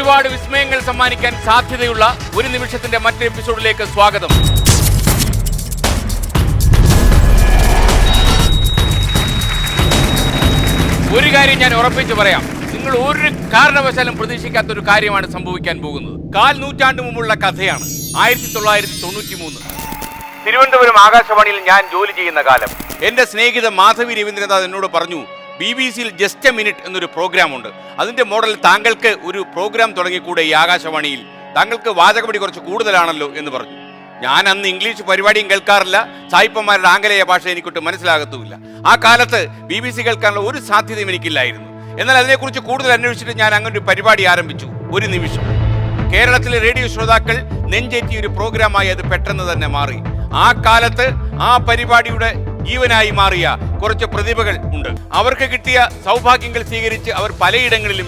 ഒരുപാട് വിസ്മയങ്ങൾ സമ്മാനിക്കാൻ സാധ്യതയുള്ള ഒരു നിമിഷത്തിന്റെ മറ്റൊരു എപ്പിസോഡിലേക്ക് സ്വാഗതം. ഒരു കാര്യം ഞാൻ ഉറപ്പിച്ചു പറയാം, നിങ്ങൾ ഒരു കാരണവശാലും പ്രതീക്ഷിക്കാത്ത ഒരു കാര്യമാണ് സംഭവിക്കാൻ പോകുന്നത്. 4 നൂറ്റാണ്ട് മുമ്പുള്ള കഥയാണ്. 1993 തിരുവനന്തപുരം ആകാശവാണിയിൽ ഞാൻ ജോലി ചെയ്യുന്ന കാലം. എന്റെ സ്നേഹിത മാധവി രവീന്ദ്രനാഥ് എന്നോട് പറഞ്ഞു, BBC-യിൽ ജസ്റ്റ് എ മിനിറ്റ് എന്നൊരു പ്രോഗ്രാം ഉണ്ട്, അതിന്റെ മോഡൽ താങ്കൾക്ക് ഒരു പ്രോഗ്രാം തുടങ്ങിക്കൂടെ ഈ ആകാശവാണിയിൽ? താങ്കൾക്ക് വാചകപടി കുറച്ച് കൂടുതലാണല്ലോ എന്ന് പറഞ്ഞു. ഞാൻ അന്ന് ഇംഗ്ലീഷ് പരിപാടിയും കേൾക്കാറില്ല, സായിപ്പന്മാരുടെ ആംഗലേയ ഭാഷ എനിക്കൊട്ട് മനസ്സിലാകത്തുമില്ല. ആ കാലത്ത് BBC കേൾക്കാനുള്ള ഒരു സാധ്യതയും എനിക്കില്ലായിരുന്നു. എന്നാൽ അതിനെക്കുറിച്ച് കൂടുതൽ അന്വേഷിച്ചിട്ട് ഞാൻ അങ്ങനെ ഒരു പരിപാടി ആരംഭിച്ചു. ഒരു നിമിഷം. കേരളത്തിലെ റേഡിയോ ശ്രോതാക്കൾ നെഞ്ചേറ്റിയ ഒരു പ്രോഗ്രാമായി അത് പെട്ടെന്ന് തന്നെ മാറി. ആ കാലത്ത് ആ പരിപാടിയുടെ ജീവനായി മാറിയ കുറച്ച് പ്രതിഭകൾ ഉണ്ട്. അവർക്ക് കിട്ടിയ സൗഭാഗ്യങ്ങൾ സ്വീകരിച്ച് അവർ പലയിടങ്ങളിലും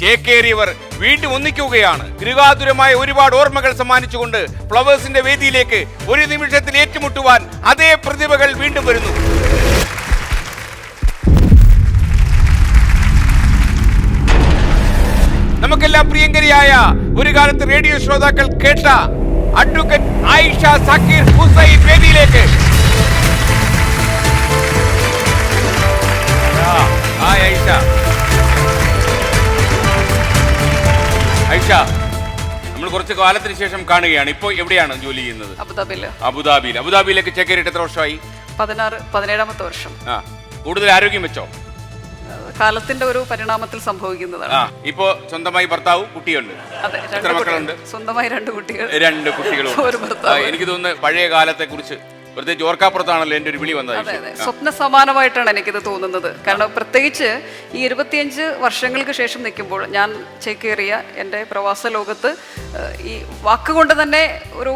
ചേക്കേറിയവർ വീണ്ടും ഒന്നിക്കുകയാണ്. ഗൃഹാതുരമായ ഒരുപാട് ഓർമ്മകൾ സമ്മാനിച്ചുകൊണ്ട് ഫ്ലവേഴ്സിന്റെ വേദിയിലേക്ക് ഒരു നിമിഷത്തിൽ ഏറ്റുമുട്ടുവാൻ അതേ പ്രതിഭകൾ വീണ്ടും വരുന്നു. നമുക്കെല്ലാം പ്രിയങ്കരിയായ, ഒരു കാലത്ത് റേഡിയോ ശ്രോതാക്കൾ കേട്ട അഡ്വക്കേറ്റ് ആയിഷ സക്കീർ ഹുസൈൻ വേദിയിലേക്ക്. ആയിഷ, നമ്മൾ കുറച്ച് കാലത്തിന് ശേഷം കാണുകയാണ്. ഇപ്പോൾ എവിടെയാണ് ജോലി ചെയ്യുന്നത്? അബുദാബിയിലേക്ക് ചേക്കേറിയിട്ട് എത്ര വർഷമായി? 17ാമത്തെ വർഷം. കൂടുതൽ ആരോഗ്യം വെച്ചോ? കാലത്തിന്റെ ഒരു പരിണാമത്തിൽ സംഭവിക്കുന്നതാണ്. ഇപ്പോ സ്വന്തമായി ഭർത്താവ്, കുട്ടിയുണ്ട്. എത്ര മക്കളുണ്ട്? സ്വന്തമായി 2 കുട്ടികൾ. 2 കുട്ടികളും. എനിക്ക് തോന്നുന്നു പഴയ കാലത്തെ കുറിച്ച്, പ്രത്യേകിച്ച് ഓർക്കാപ്പുറത്താണല്ലോ എൻ്റെ ഒരു വിളി വന്നത്. സ്വപ്ന സമാനമായിട്ടാണ് എനിക്കിത് തോന്നുന്നത്. കാരണം പ്രത്യേകിച്ച് ഈ 25 വർഷങ്ങൾക്ക് ശേഷം നിൽക്കുമ്പോൾ ഞാൻ ചേക്കേറിയ എൻ്റെ പ്രവാസ ലോകത്ത് ഈ വാക്കുകൊണ്ട് തന്നെ ഒരു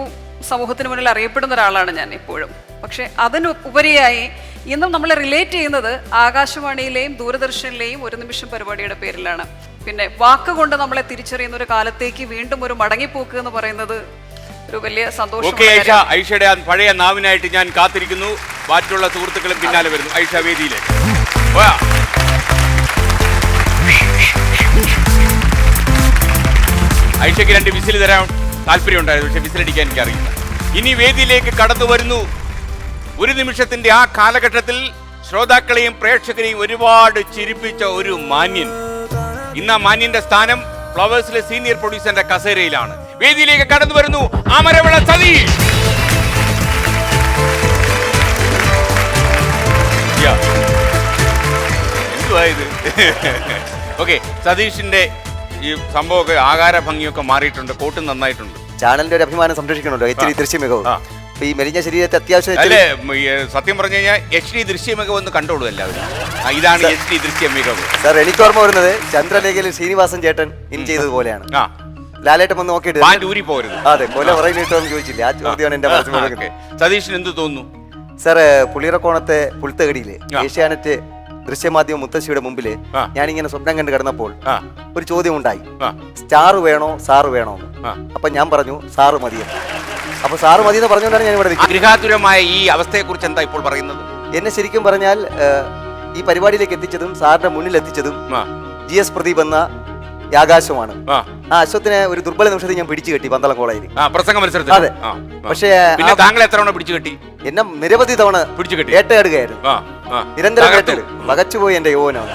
സമൂഹത്തിന് മുന്നിൽ അറിയപ്പെടുന്ന ഒരാളാണ് ഞാൻ ഇപ്പോഴും. പക്ഷെ അതിനുപരിയായി ഇന്നും നമ്മളെ റിലേറ്റ് ചെയ്യുന്നത് ആകാശവാണിയിലെയും ദൂരദർശനിലെയും ഒരു നിമിഷം പരിപാടിയുടെ പേരിലാണ്. പിന്നെ വാക്കുകൊണ്ട് നമ്മളെ തിരിച്ചറിയുന്ന ഒരു കാലത്തേക്ക് വീണ്ടും ഒരു മടങ്ങിപ്പോക്ക് എന്ന് പറയുന്നത് ഒരു വലിയ സന്തോഷം. ഐഷയുടെ പഴയ നാവിനായിട്ട് ഞാൻ കാത്തിരിക്കുന്നു. മറ്റുള്ള സുഹൃത്തുക്കളും പിന്നാലെ വരുന്നു. ഐഷ വേദിയിലേക്ക്. ഐഷയ്ക്ക് 2 വിസിൽ തരാൻ താല്പര്യം ഉണ്ടായിരുന്നു, പക്ഷെ വിസിലടിക്കാൻ എനിക്കറിയില്ല. ഇനി വേദിയിലേക്ക് കടന്നു വരുന്നു ഒരു നിമിഷത്തിന്റെ ആ കാലഘട്ടത്തിൽ ശ്രോതാക്കളെയും പ്രേക്ഷകരെയും ഒരുപാട് ചിരിപ്പിച്ച ഒരു മാന്യൻ. ഇന്ന് ആ മാന്യന്റെ സ്ഥാനം ഫ്ലവേഴ്സിലെ സീനിയർ പ്രൊഡ്യൂസറിന്റെ കസേരയിലാണ്. വേദിയിലേക്ക് കടന്നു വരുന്നു അമരവിള സതീഷ്. എന്തുവായത്? ഓക്കെ, സതീഷിന്റെ ഈ സംഭവമൊക്കെ ആകാര ഭംഗിയൊക്കെ മാറിയിട്ടുണ്ട്, കോട്ടും നന്നായിട്ടുണ്ട്. ചാനലിന്റെ ഒരു അഭിമാനം സംരക്ഷിക്കണല്ലോ, HD ദൃശ്യമികവ്. ഈ മെലിഞ്ഞ ശരീരത്തെ അത്യാവശ്യം അല്ലേ? സത്യം പറഞ്ഞു കഴിഞ്ഞാൽ HD ദൃശ്യമികവ് ഒന്ന് കണ്ടോളൂ എല്ലാവരും. ഇതാണ് HD ദൃശ്യമികവ്. സാർ, എനിക്ക് ഓർമ്മ വരുന്നത് ചന്ദ്രലേഖയിൽ ശ്രീനിവാസൻ ചേട്ടൻ ഇൻ ചെയ്തതുപോലെയാണ്. ലാലേട്ടൻ വന്ന് നോക്കിയിട്ട് ഊരി പോരുത്. അതെ, കൊല പറയുന്നിട്ടോന്ന് ചോദിച്ചില്ല. ആ ചോദ്യമാണ് എന്റെ മനസ്സിൽ. സതീഷിന് എന്ത് തോന്നുന്നു? സാർ, പുളിയറക്കോണത്തെ പുൽത്തകടിയില് ഏഷ്യാനെറ്റ് ദൃശ്യമാധ്യമ മുത്തശ്ശിയുടെ മുമ്പില് ഞാനിങ്ങനെ സ്വപ്നം കണ്ട് കിടന്നപ്പോൾ ഒരു ചോദ്യം ഉണ്ടായി, സ്റ്റാർ വേണോ സാറ് വേണോ? അപ്പൊ ഞാൻ പറഞ്ഞു സാറ് മതിയെന്ന്. അപ്പൊ സാറ് മതി എന്ന് പറഞ്ഞുകൊണ്ടാണ് ഞാൻ ഇവിടെ. ഗൃഹാതുരമായ ഈ അവസ്ഥയെ കുറിച്ച് എന്താ ഇപ്പോൾ പറയുന്നത്? എന്നെ ശരിക്കും പറഞ്ഞാൽ ഈ പരിപാടിയിലേക്ക് എത്തിച്ചതും സാറിന്റെ മുന്നിൽ എത്തിച്ചതും GS പ്രദീപ് എന്ന ആകാശമാണ്. ആ അശ്വത്തിനെ ഒരു ദുർബല നിമിഷത്തിൽ ഞാൻ പിടിച്ചു കെട്ടി പന്തളം കോളേജിൽ പ്രസംഗ മത്സരത്തിൽ. അതെ, പക്ഷേ താങ്കൾ എത്ര തവണ പിടിച്ചു കെട്ടി? എന്നെ നിരവധി തവണ പിടിച്ചു കെട്ടി ഏട്ടയാടുകയായിരുന്നു. നിരന്തരം കേട്ടത് പകച്ചുപോയി എന്റെ യൗവനമാണ്.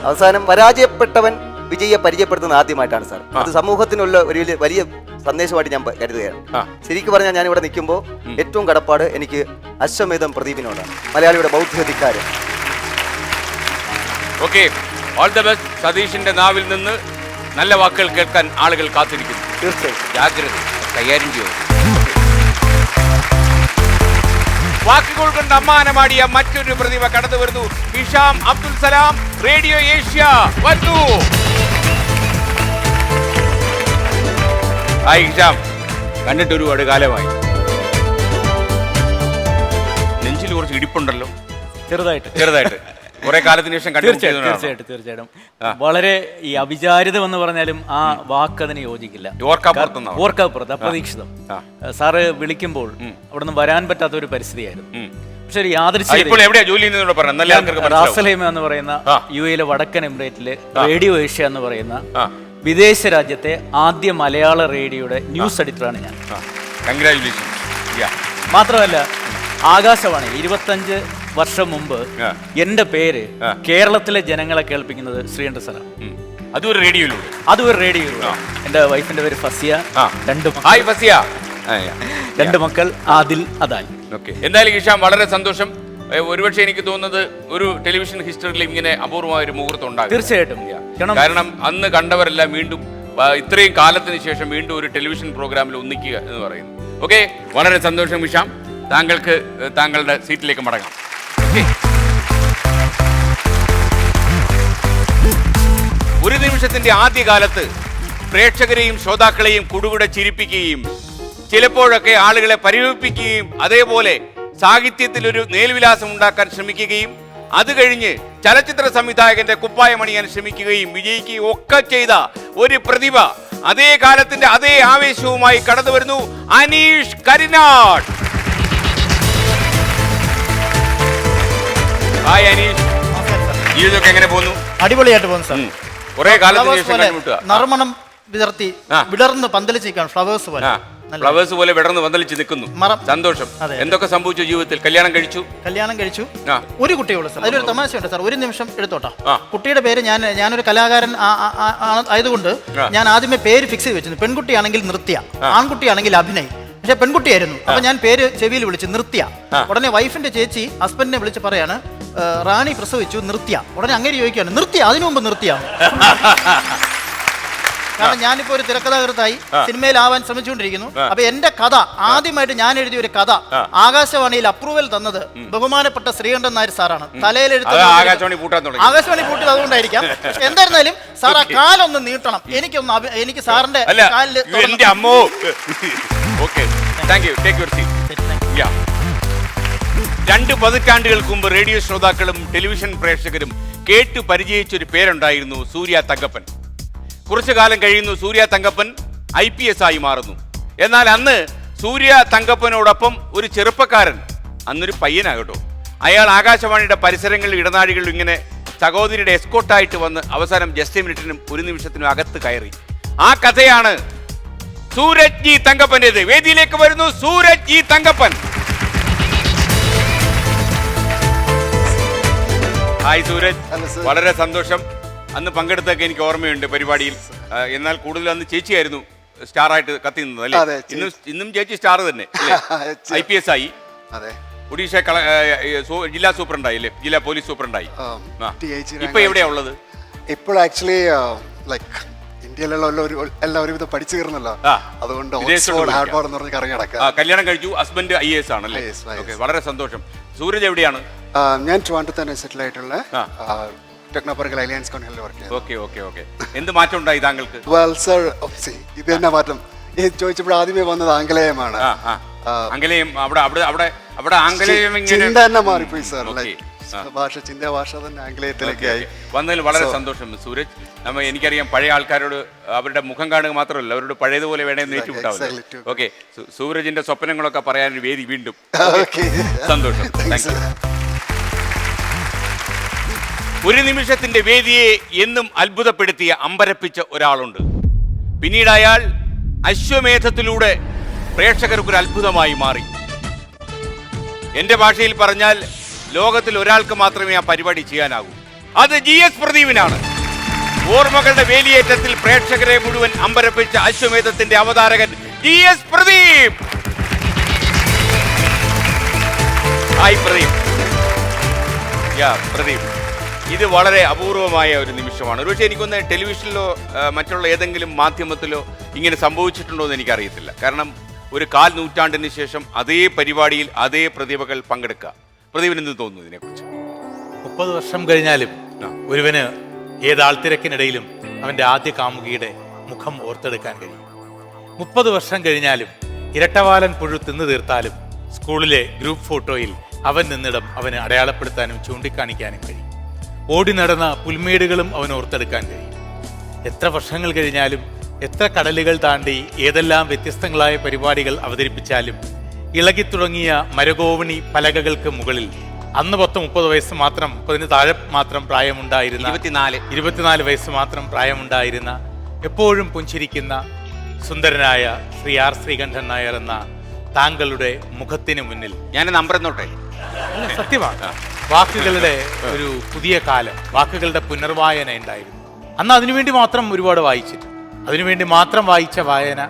അവസാനം പരാജയപ്പെട്ടവൻ വിജയെ പരിചയപ്പെടുത്തുന്ന ആദ്യമായിട്ടാണ് സാർ. അത് സമൂഹത്തിനുള്ള ഒരു വലിയ സന്ദേശമായിട്ട് ഞാൻ കരുതുകയാണ്. ശരിക്കും പറഞ്ഞാൽ ഞാൻ ഇവിടെ നിൽക്കുമ്പോൾ ഏറ്റവും കടപ്പാട് എനിക്ക് അശ്വമേധം പ്രദീപിനോടാണ്, മലയാളിയുടെ ബൗദ്ധികാരം. Okay, all the best. സതീഷിന്റെ നാവിൽ നിന്ന് നല്ല വാക്കുകൾ കേൾക്കാൻ ആളുകൾ കാത്തിരിക്കുന്നു. തീർച്ചയായും ജാഗ്രത കൈകാര്യം ചെയ്യും. വാക്കുകൾ കൊണ്ട് അമ്മാനമാടിയ മറ്റൊരു പ്രതിഭ കടന്നു വരുന്നു. Hisham Abdul Salam, radio Asia വന്നു. ഹായ് ഹിഷാം, കണ്ടിട്ട് ഒരുപാട് കാലമായി. നെഞ്ചിൽ കുറച്ച് ഇടിപ്പുണ്ടല്ലോ? ചെറുതായിട്ട് കുറെ കാലത്തിന് ശേഷം. തീർച്ചയായിട്ടും വളരെ ഈ അവിചാരിതം എന്ന് പറഞ്ഞാലും ആ വാക്ക് അതിന് യോജിക്കില്ല. ഓർക്കാപ്പുറത്ത് അപ്രതീക്ഷിതം. സാറ് വിളിക്കുമ്പോൾ അവിടെ നിന്ന് വരാൻ പറ്റാത്ത ഒരു പരിസ്ഥിതിയായിരുന്നു. പക്ഷെ ഒരു യാദൃശ്ചികം റാസലേമ എന്ന് പറയുന്ന UAE വടക്കൻ എമിറേറ്റില് റേഡിയോ ഏഷ്യ എന്ന് പറയുന്ന വിദേശ രാജ്യത്തെ ആദ്യ മലയാള റേഡിയോയുടെ ന്യൂസ് എഡിറ്ററാണ് ഞാൻ. കൺഗ്രാജുലേഷൻ. മാത്രമല്ല ആകാശവാണി 25 വർഷം മുമ്പ് എൻ്റെ പേര് കേരളത്തിലെ ജനങ്ങളെ കേൾപ്പിക്കുന്നത് ശ്രീകണ്ഠ സാറാണ്. അതൊരു റേഡിയോയിലൂടെ. എൻ്റെ വൈഫിന്റെ പേര് ഫസിയ. രണ്ട് മക്കൾ ആദിൽ, അദാൽ. എന്തായാലും ഹിഷാം വളരെ സന്തോഷം. ഒരുപക്ഷെ എനിക്ക് തോന്നുന്നത് ഒരു ടെലിവിഷൻ ഹിസ്റ്ററിയിൽ ഇങ്ങനെ അപൂർവമായ ഒരു മുഹൂർത്തം ഉണ്ടാകും. തീർച്ചയായിട്ടും. കാരണം അന്ന് കണ്ടവരെല്ലാം വീണ്ടും ഇത്രയും കാലത്തിന് ശേഷം വീണ്ടും ഒരു ടെലിവിഷൻ പ്രോഗ്രാമിൽ ഒന്നിക്കുക എന്ന് പറയുന്നു. ഓക്കെ, വളരെ സന്തോഷം ഹിഷാം. താങ്കൾക്ക് താങ്കളുടെ സീറ്റിലേക്ക് മടങ്ങാം. ഒരു നിമിഷത്തിന്റെ ആദ്യകാലത്ത് പ്രേക്ഷകരെയും ശ്രോതാക്കളെയും കുടുകുടെ ചിരിപ്പിക്കുകയും ചിലപ്പോഴൊക്കെ ആളുകളെ പരിഹസിപ്പിക്കുകയും അതേപോലെ സാഹിത്യത്തിൽ ഒരു മേൽവിലാസം ഉണ്ടാക്കാൻ ശ്രമിക്കുകയും അത് കഴിഞ്ഞ് ചലച്ചിത്ര സംവിധായകന്റെ കുപ്പായമണിയാൻ ശ്രമിക്കുകയും വിജയിക്കുകയും ഒക്കെ ചെയ്ത ഒരു പ്രതിഭ അതേ കാലത്തിന്റെ അതേ ആവേശവുമായി കടന്നു വരുന്നു. അനീഷ് കരിനാട്. ഹായ് അനീഷ്, ജീവിതമൊക്കെ എങ്ങനെ പോകുന്നു? അടിപൊളിയായിട്ട് പോകുന്നു സാർ. കുറെ കാലത്തിന് ശേഷം കണ്ടുമുട്ടുക. നറുമണം വിതർത്തി വിടർന്ന് പന്തലിച്ചിരിക്കുകയാണ്. ഫ്ലവേഴ്സ് പോലെ വിടർന്ന് പന്തലിച്ച് നിൽക്കുന്നു. സന്തോഷം. എന്തൊക്കെ സംഭവിച്ചു ജീവിതത്തിൽ? കല്യാണം കഴിച്ചു. ഒരു കുട്ടിയുള്ളൂ സാർ. അതിലൊരു തമാശയുണ്ട് സാർ, ഒരു നിമിഷം എടുത്തോട്ടാ. കുട്ടിയുടെ പേര് ഞാനൊരു കലാകാരൻ ആയതുകൊണ്ട് ഞാൻ ആദ്യമേ പേര് ഫിക്സ് ചെയ്ത് വെച്ചിരുന്നു. പെൺകുട്ടിയാണെങ്കിൽ നൃത്യ, ആൺകുട്ടിയാണെങ്കിൽ അഭിനയ്. പക്ഷെ പെൺകുട്ടിയായിരുന്നു. അപ്പൊ ഞാൻ പേര് ചെവിയിൽ വിളിച്ച് നൃത്യ. ഉടനെ വൈഫിന്റെ ചേച്ചി ഹസ്ബൻഡിനെ വിളിച്ച് പറയാണ്, റാണി പ്രസവിച്ചു നൃത്യ. ഉടനെ അങ്ങനെ ചോദിക്കുകയാണ്, നൃത്യ അതിനു മുമ്പ് നൃത്യ. കാരണം ഞാനിപ്പോ ഒരു തിരക്കഥാകൃത്തായി സിനിമയിലാവാൻ ശ്രമിച്ചുകൊണ്ടിരിക്കുന്നു. അപ്പൊ എന്റെ കഥ ആദ്യമായിട്ട് ഞാൻ എഴുതിയ ഒരു കഥ ആകാശവാണിയിൽ അപ്രൂവൽ തന്നത് ബഹുമാനപ്പെട്ട ശ്രീകണ്ഠൻ നായർ സാറാണ്. തലയിലെടുത്ത് ആകാശവാണി പൂട്ടിയത് അതുകൊണ്ടായിരിക്കാം. എന്തായിരുന്നാലും സാർ ആ കാലൊന്ന് നീട്ടണം. എനിക്ക് സാറിന്റെ കാലില് 2 പതിറ്റാണ്ടുകൾക്ക് മുമ്പ് റേഡിയോ ശ്രോതാക്കളും ടെലിവിഷൻ പ്രേക്ഷകരും കേട്ടു പരിചയിച്ചൊരു പേരുണ്ടായിരുന്നു, സൂര്യ തങ്കപ്പൻ. കുറച്ചു കാലം കഴിയുന്നു, സൂര്യ തങ്കപ്പൻ IPS ആയി മാറുന്നു. എന്നാൽ അന്ന് സൂര്യ തങ്കപ്പനോടൊപ്പം ഒരു ചെറുപ്പക്കാരൻ, അന്നൊരു പയ്യനാകട്ടോ, അയാൾ ആകാശവാണിയുടെ പരിസരങ്ങളിൽ ഇടനാഴികളിൽ ഇങ്ങനെ സഹോദരിയുടെ എസ്കോട്ടായിട്ട് വന്ന് അവസാനം ജസ്റ്റ് മിനിറ്റിനും ഒരു നിമിഷത്തിനും അകത്ത് കയറി. ആ കഥയാണ് സൂരജ് ജി തങ്കപ്പൻ്റെത്. വേദിയിലേക്ക് വരുന്നു സൂരജ് ജി തങ്കപ്പൻ. ഹായ് സൂരജ്, വളരെ സന്തോഷം. അന്ന് പങ്കെടുത്തൊക്കെ എനിക്ക് ഓർമ്മയുണ്ട് പരിപാടിയിൽ. എന്നാൽ കൂടുതൽ അന്ന് ചേച്ചിയായിരുന്നു സ്റ്റാറായിട്ട് കത്തി നിന്നത് അല്ലേ? ഇന്നും ചേച്ചി സ്റ്റാർ തന്നെ. IPS ആയി, ഒഡീഷ ജില്ലാ സൂപ്രണ്ടായി അല്ലേ? ജില്ലാ പോലീസ് സൂപ്രണ്ടായി. ഇപ്പൊ എവിടെയാ ഉള്ളത്? ഇപ്പോൾ ആക്ച്വലി ലൈക്ക് ഇന്ത്യയിലുള്ള എല്ലാവരും പഠിച്ചു കയറുന്നല്ലോ, അതുകൊണ്ട് കല്യാണം കഴിച്ചു. ഹസ്ബൻഡ് IAS ആണല്ലേ? വളരെ സന്തോഷം. സൂരജ് എവിടെയാണ്? ഞാൻ ട്രിവാൻഡ്രത്ത് തന്നെ സെറ്റിൽ ആയിട്ടുള്ള ടെക്നോപാർക്കിൽ അലയൻസ് കൗൺസിലിൽ വർക്ക് ചെയ്യുന്നു. എന്ത് മാറ്റം ഉണ്ടായി താങ്കൾക്ക്? വെൽ സർ, ഇത് തന്നെ മാറ്റം ചോദിച്ചപ്പോൾ ആദ്യമേ വന്നത് ആംഗലേയമാണ്. ആംഗലേയം അവിടെ ആംഗലേയം ചിന്ത തന്നെ മാറിപ്പോയി സർ. ഭാഷ തന്നെ ആംഗലേയത്തിലേക്ക് ആയി. വന്നതിൽ വളരെ സന്തോഷം സൂരജ്. എനിക്കറിയാം പഴയ ആൾക്കാരോട് അവരുടെ മുഖം കാണുക മാത്രമല്ല, അവരോട് പഴയതുപോലെ വേണമെന്ന് ഏറ്റുമുട്ടാവും. ഓക്കെ, സൂരജിന്റെ സ്വപ്നങ്ങളൊക്കെ പറയാൻ വേദി വീണ്ടും. സന്തോഷം. Thank you. ഒരു നിമിഷത്തിന്റെ വേദിയെ എന്നും അത്ഭുതപ്പെടുത്തിയ അമ്പരപ്പിച്ച ഒരാളുണ്ട്. പിന്നീട് അയാൾ അശ്വമേധത്തിലൂടെ പ്രേക്ഷകർക്കൊരു അത്ഭുതമായി മാറി. എന്റെ ഭാഷയിൽ പറഞ്ഞാൽ ലോകത്തിൽ ഒരാൾക്ക് മാത്രമേ ആ പരിപാടി ചെയ്യാനാകൂ. അത് GS പ്രദീപിനാണ്. ഓർമ്മകളുടെ വേലിയേറ്റത്തിൽ പ്രേക്ഷകരെ മുഴുവൻ അമ്പരപ്പിച്ച അശ്വമേധത്തിന്റെ അവതാരകൻ GS പ്രദീപ്. ഹായ് പ്രദീപ്. പ്രദീപ്, ഇത് വളരെ അപൂർവമായ ഒരു നിമിഷമാണ്. ഒരുപക്ഷെ എനിക്കൊന്ന് ടെലിവിഷനിലോ മറ്റുള്ള ഏതെങ്കിലും മാധ്യമത്തിലോ ഇങ്ങനെ സംഭവിച്ചിട്ടുണ്ടോ എന്ന് എനിക്കറിയത്തില്ല. കാരണം ഒരു 1/4 നൂറ്റാണ്ടിന് ശേഷം അതേ പരിപാടിയിൽ അതേ പ്രതിഭകൾ പങ്കെടുക്കുക. പ്രദീപിന് എന്ത് തോന്നുന്നു ഇതിനെക്കുറിച്ച്? 30 വർഷം കഴിഞ്ഞാലും ഒരുവന് ഏതാൾത്തിരക്കിനിടയിലും അവൻ്റെ ആദ്യ കാമുകിയുടെ മുഖം ഓർത്തെടുക്കാൻ കഴിയും. 30 വർഷം കഴിഞ്ഞാലും ഇരട്ടവാലൻ പുഴു തിന്നു തീർത്താലും സ്കൂളിലെ ഗ്രൂപ്പ് ഫോട്ടോയിൽ അവൻ നിന്നിടം അവന് അടയാളപ്പെടുത്താനും ചൂണ്ടിക്കാണിക്കാനും കഴിയും. ഓടി നടന്ന പുൽമേടുകളും അവൻ ഓർത്തെടുക്കാൻ കഴിയും. എത്ര വർഷങ്ങൾ കഴിഞ്ഞാലും എത്ര കടലുകൾ താണ്ടി ഏതെല്ലാം വ്യത്യസ്തങ്ങളായ പരിപാടികൾ അവതരിപ്പിച്ചാലും ഇളകിത്തുടങ്ങിയ മരകോവണി പലകകൾക്ക് മുകളിൽ അന്ന് 30 വയസ്സ് മാത്രം, 30 താഴെ മാത്രം പ്രായമുണ്ടായിരുന്ന 24 വയസ്സ് മാത്രം പ്രായമുണ്ടായിരുന്ന എപ്പോഴും പുഞ്ചിരിക്കുന്ന സുന്ദരനായ ശ്രീ ആർ ശ്രീകണ്ഠൻ നായർ എന്ന താങ്കളുടെ മുഖത്തിന് മുന്നിൽ ഞാൻ നമ്പർ എന്നോട്ടെ. സത്യമാണ്, വാക്കുകളുടെ ഒരു പുതിയ കാലം, വാക്കുകളുടെ പുനർവായന ഉണ്ടായിരുന്നു. അന്ന് അതിനുവേണ്ടി മാത്രം ഒരുപാട് വായിച്ചിട്ട്, അതിനുവേണ്ടി മാത്രം വായിച്ച വായന